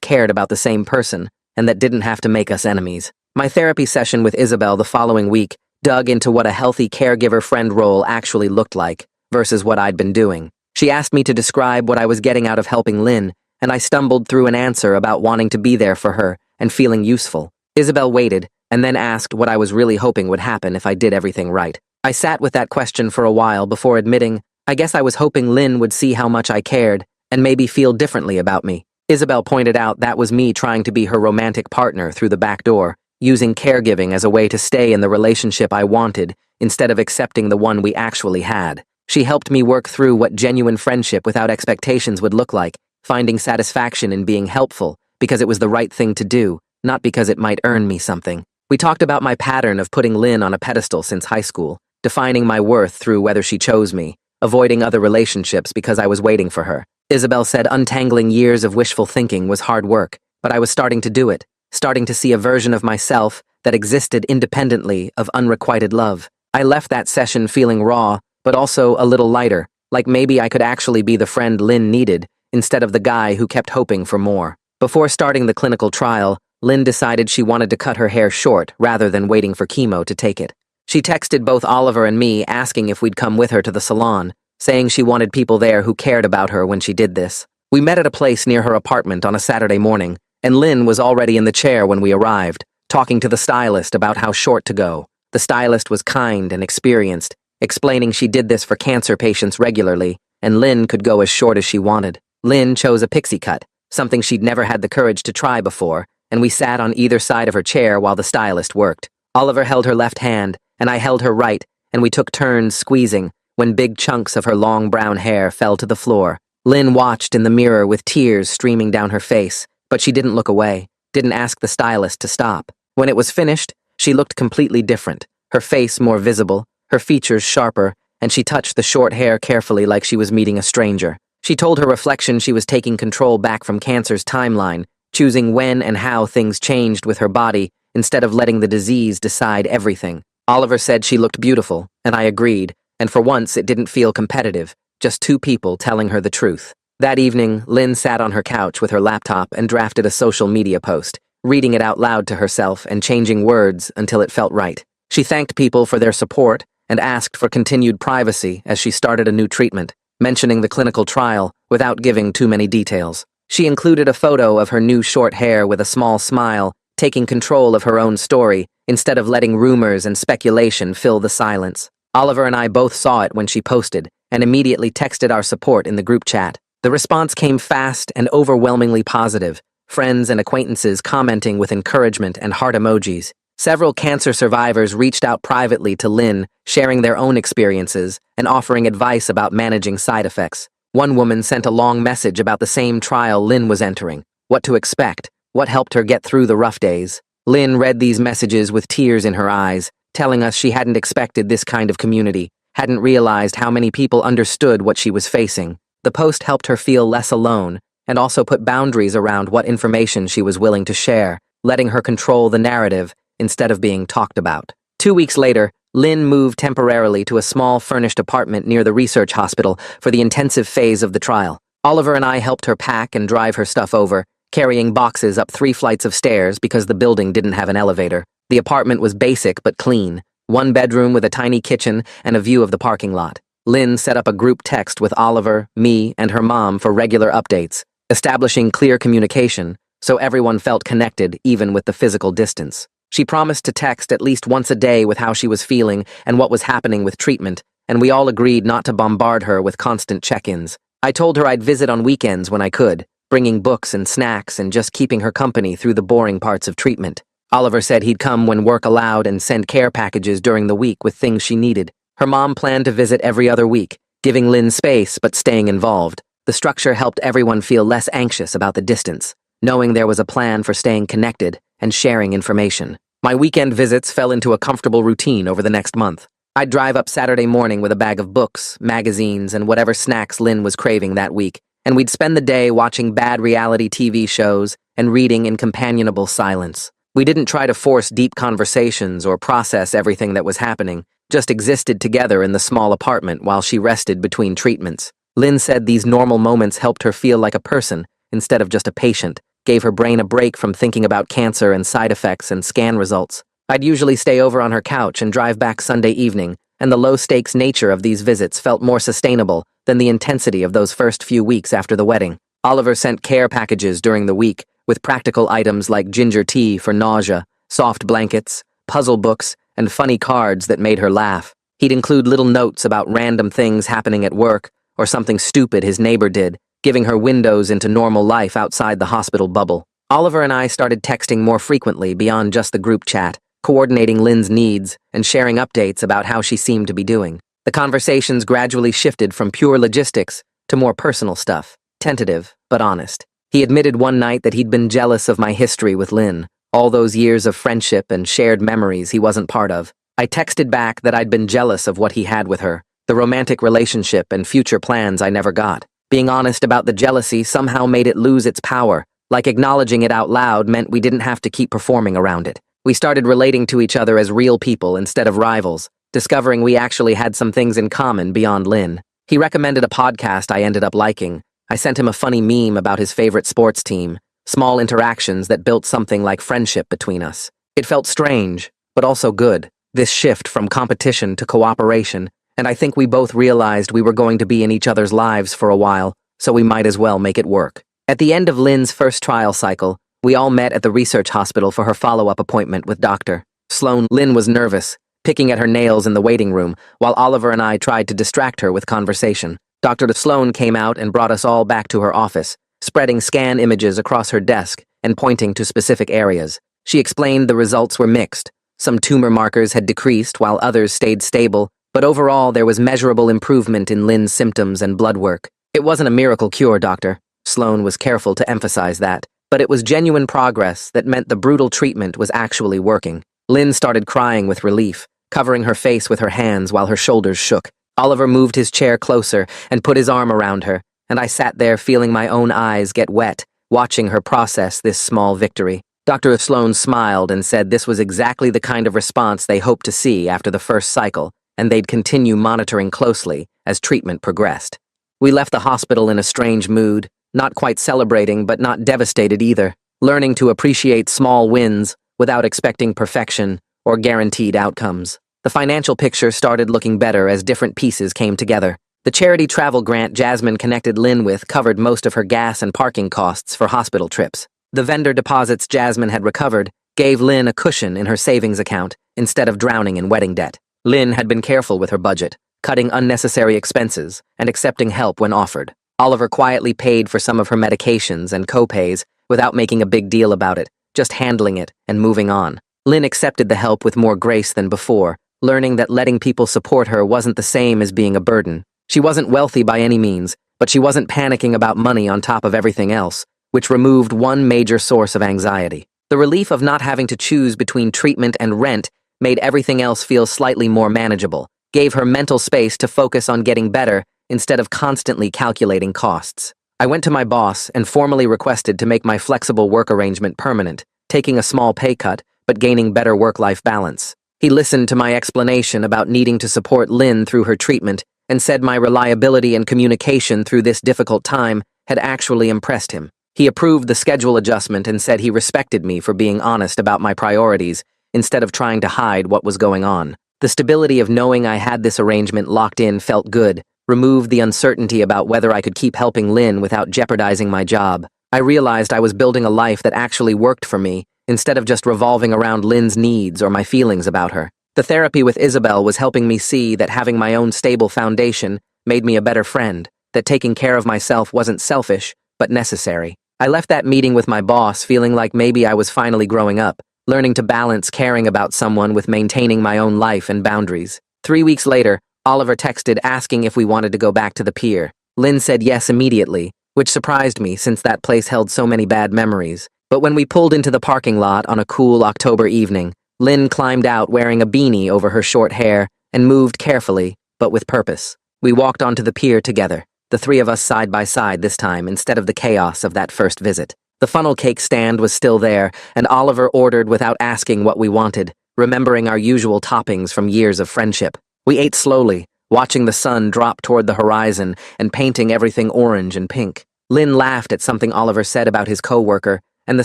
cared about the same person, and that didn't have to make us enemies. My therapy session with Isabel the following week dug into what a healthy caregiver-friend role actually looked like, versus what I'd been doing. She asked me to describe what I was getting out of helping Lynn, and I stumbled through an answer about wanting to be there for her and feeling useful. Isabel waited, and then asked what I was really hoping would happen if I did everything right. I sat with that question for a while before admitting, I guess I was hoping Lynn would see how much I cared, and maybe feel differently about me. Isabel pointed out that was me trying to be her romantic partner through the back door, using caregiving as a way to stay in the relationship I wanted instead of accepting the one we actually had. She helped me work through what genuine friendship without expectations would look like, finding satisfaction in being helpful because it was the right thing to do, not because it might earn me something. We talked about my pattern of putting Lynn on a pedestal since high school, defining my worth through whether she chose me, avoiding other relationships because I was waiting for her. Isabel said untangling years of wishful thinking was hard work, but I was starting to do it, starting to see a version of myself that existed independently of unrequited love. I left that session feeling raw, but also a little lighter, like maybe I could actually be the friend Lynn needed, instead of the guy who kept hoping for more. Before starting the clinical trial, Lynn decided she wanted to cut her hair short rather than waiting for chemo to take it. She texted both Oliver and me asking if we'd come with her to the salon, saying she wanted people there who cared about her when she did this. We met at a place near her apartment on a Saturday morning, and Lynn was already in the chair when we arrived, talking to the stylist about how short to go. The stylist was kind and experienced, explaining she did this for cancer patients regularly, and Lynn could go as short as she wanted. Lynn chose a pixie cut, something she'd never had the courage to try before, and we sat on either side of her chair while the stylist worked. Oliver held her left hand, and I held her right, and we took turns squeezing when big chunks of her long brown hair fell to the floor. Lynn watched in the mirror with tears streaming down her face, but she didn't look away, didn't ask the stylist to stop. When it was finished, she looked completely different, her face more visible, her features sharper, and she touched the short hair carefully like she was meeting a stranger. She told her reflection she was taking control back from cancer's timeline, choosing when and how things changed with her body instead of letting the disease decide everything. Oliver said she looked beautiful, and I agreed, and for once it didn't feel competitive, just two people telling her the truth. That evening, Lynn sat on her couch with her laptop and drafted a social media post, reading it out loud to herself and changing words until it felt right. She thanked people for their support and asked for continued privacy as she started a new treatment, mentioning the clinical trial without giving too many details. She included a photo of her new short hair with a small smile, taking control of her own story instead of letting rumors and speculation fill the silence. Oliver and I both saw it when she posted and immediately texted our support in the group chat. The response came fast and overwhelmingly positive, friends and acquaintances commenting with encouragement and heart emojis. Several cancer survivors reached out privately to Lynn, sharing their own experiences and offering advice about managing side effects. One woman sent a long message about the same trial Lynn was entering, what to expect, what helped her get through the rough days. Lynn read these messages with tears in her eyes, telling us she hadn't expected this kind of community, hadn't realized how many people understood what she was facing. The post helped her feel less alone, and also put boundaries around what information she was willing to share, letting her control the narrative instead of being talked about. 2 weeks later, Lynn moved temporarily to a small furnished apartment near the research hospital for the intensive phase of the trial. Oliver and I helped her pack and drive her stuff over, carrying boxes up 3 flights of stairs because the building didn't have an elevator. The apartment was basic but clean, 1 bedroom with a tiny kitchen and a view of the parking lot. Lynn set up a group text with Oliver, me, and her mom for regular updates, establishing clear communication so everyone felt connected even with the physical distance. She promised to text at least once a day with how she was feeling and what was happening with treatment, and we all agreed not to bombard her with constant check-ins. I told her I'd visit on weekends when I could, bringing books and snacks and just keeping her company through the boring parts of treatment. Oliver said he'd come when work allowed and send care packages during the week with things she needed. Her mom planned to visit every other week, giving Lynn space but staying involved. The structure helped everyone feel less anxious about the distance, knowing there was a plan for staying connected and sharing information. My weekend visits fell into a comfortable routine over the next month. I'd drive up Saturday morning with a bag of books, magazines, and whatever snacks Lynn was craving that week, and we'd spend the day watching bad reality TV shows and reading in companionable silence. We didn't try to force deep conversations or process everything that was happening, just existed together in the small apartment while she rested between treatments. Lynn said these normal moments helped her feel like a person instead of just a patient, gave her brain a break from thinking about cancer and side effects and scan results. I'd usually stay over on her couch and drive back Sunday evening, and the low-stakes nature of these visits felt more sustainable than the intensity of those first few weeks after the wedding. Oliver sent care packages during the week, with practical items like ginger tea for nausea, soft blankets, puzzle books, and funny cards that made her laugh. He'd include little notes about random things happening at work or something stupid his neighbor did, giving her windows into normal life outside the hospital bubble. Oliver and I started texting more frequently beyond just the group chat, coordinating Lynn's needs and sharing updates about how she seemed to be doing. The conversations gradually shifted from pure logistics to more personal stuff, tentative but honest. He admitted one night that he'd been jealous of my history with Lynn, all those years of friendship and shared memories he wasn't part of. I texted back that I'd been jealous of what he had with her, the romantic relationship and future plans I never got. Being honest about the jealousy somehow made it lose its power, like acknowledging it out loud meant we didn't have to keep performing around it. We started relating to each other as real people instead of rivals, discovering we actually had some things in common beyond Lynn. He recommended a podcast I ended up liking. I sent him a funny meme about his favorite sports team, small interactions that built something like friendship between us. It felt strange, but also good, this shift from competition to cooperation, and I think we both realized we were going to be in each other's lives for a while, so we might as well make it work. At the end of Lynn's first trial cycle, we all met at the research hospital for her follow-up appointment with Dr. Sloan. Lynn was nervous, picking at her nails in the waiting room, while Oliver and I tried to distract her with conversation. Dr. Sloan came out and brought us all back to her office, spreading scan images across her desk and pointing to specific areas. She explained the results were mixed. Some tumor markers had decreased while others stayed stable, but overall there was measurable improvement in Lynn's symptoms and blood work. It wasn't a miracle cure, Dr. Sloan was careful to emphasize that, but it was genuine progress that meant the brutal treatment was actually working. Lynn started crying with relief, covering her face with her hands while her shoulders shook. Oliver moved his chair closer and put his arm around her, and I sat there feeling my own eyes get wet, watching her process this small victory. Dr. Sloan smiled and said this was exactly the kind of response they hoped to see after the first cycle, and they'd continue monitoring closely as treatment progressed. We left the hospital in a strange mood, not quite celebrating but not devastated either, learning to appreciate small wins without expecting perfection or guaranteed outcomes. The financial picture started looking better as different pieces came together. The charity travel grant Jasmine connected Lynn with covered most of her gas and parking costs for hospital trips. The vendor deposits Jasmine had recovered gave Lynn a cushion in her savings account instead of drowning in wedding debt. Lynn had been careful with her budget, cutting unnecessary expenses and accepting help when offered. Oliver quietly paid for some of her medications and co-pays without making a big deal about it, just handling it and moving on. Lynn accepted the help with more grace than before, learning that letting people support her wasn't the same as being a burden. She wasn't wealthy by any means, but she wasn't panicking about money on top of everything else, which removed one major source of anxiety. The relief of not having to choose between treatment and rent made everything else feel slightly more manageable, gave her mental space to focus on getting better instead of constantly calculating costs. I went to my boss and formally requested to make my flexible work arrangement permanent, taking a small pay cut, but gaining better work-life balance. He listened to my explanation about needing to support Lynn through her treatment and said my reliability and communication through this difficult time had actually impressed him. He approved the schedule adjustment and said he respected me for being honest about my priorities instead of trying to hide what was going on. The stability of knowing I had this arrangement locked in felt good, removed the uncertainty about whether I could keep helping Lynn without jeopardizing my job. I realized I was building a life that actually worked for me, instead of just revolving around Lynn's needs or my feelings about her. The therapy with Isabel was helping me see that having my own stable foundation made me a better friend, that taking care of myself wasn't selfish, but necessary. I left that meeting with my boss feeling like maybe I was finally growing up, learning to balance caring about someone with maintaining my own life and boundaries. 3 weeks later, Oliver texted asking if we wanted to go back to the pier. Lynn said yes immediately, which surprised me since that place held so many bad memories. But when we pulled into the parking lot on a cool October evening, Lynn climbed out wearing a beanie over her short hair and moved carefully, but with purpose. We walked onto the pier together, the three of us side by side this time instead of the chaos of that first visit. The funnel cake stand was still there, and Oliver ordered without asking what we wanted, remembering our usual toppings from years of friendship. We ate slowly, watching the sun drop toward the horizon and painting everything orange and pink. Lynn laughed at something Oliver said about his coworker, and the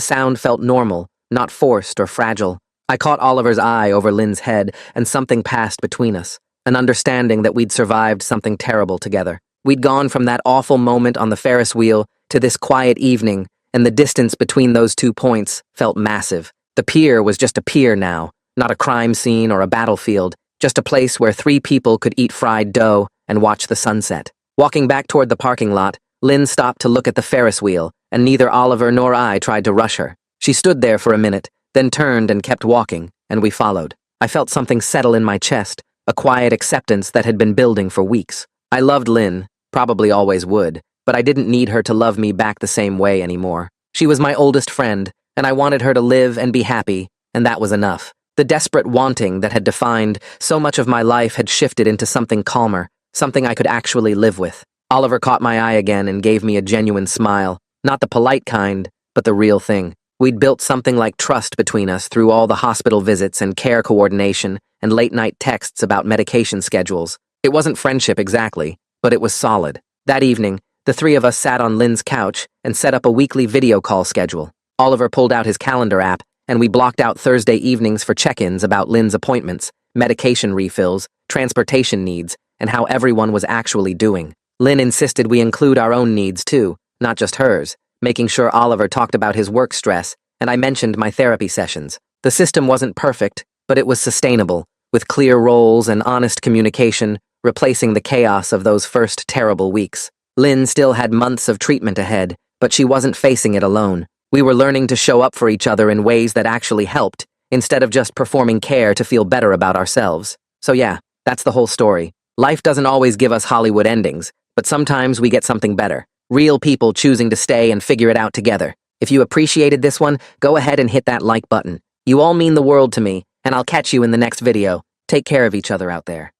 sound felt normal, not forced or fragile. I caught Oliver's eye over Lynn's head, and something passed between us, an understanding that we'd survived something terrible together. We'd gone from that awful moment on the Ferris wheel to this quiet evening, and the distance between those 2 points felt massive. The pier was just a pier now, not a crime scene or a battlefield, just a place where 3 people could eat fried dough and watch the sunset. Walking back toward the parking lot, Lynn stopped to look at the Ferris wheel, and neither Oliver nor I tried to rush her. She stood there for a minute, then turned and kept walking, and we followed. I felt something settle in my chest, a quiet acceptance that had been building for weeks. I loved Lynn, probably always would, but I didn't need her to love me back the same way anymore. She was my oldest friend, and I wanted her to live and be happy, and that was enough. The desperate wanting that had defined so much of my life had shifted into something calmer, something I could actually live with. Oliver caught my eye again and gave me a genuine smile, not the polite kind, but the real thing. We'd built something like trust between us through all the hospital visits and care coordination and late-night texts about medication schedules. It wasn't friendship exactly, but it was solid. That evening, the 3 of us sat on Lynn's couch and set up a weekly video call schedule. Oliver pulled out his calendar app, and we blocked out Thursday evenings for check-ins about Lynn's appointments, medication refills, transportation needs, and how everyone was actually doing. Lynn insisted we include our own needs too, not just hers, making sure Oliver talked about his work stress, and I mentioned my therapy sessions. The system wasn't perfect, but it was sustainable, with clear roles and honest communication, replacing the chaos of those first terrible weeks. Lynn still had months of treatment ahead, but she wasn't facing it alone. We were learning to show up for each other in ways that actually helped, instead of just performing care to feel better about ourselves. So yeah, that's the whole story. Life doesn't always give us Hollywood endings, but sometimes we get something better. Real people choosing to stay and figure it out together. If you appreciated this one, go ahead and hit that like button. You all mean the world to me, and I'll catch you in the next video. Take care of each other out there.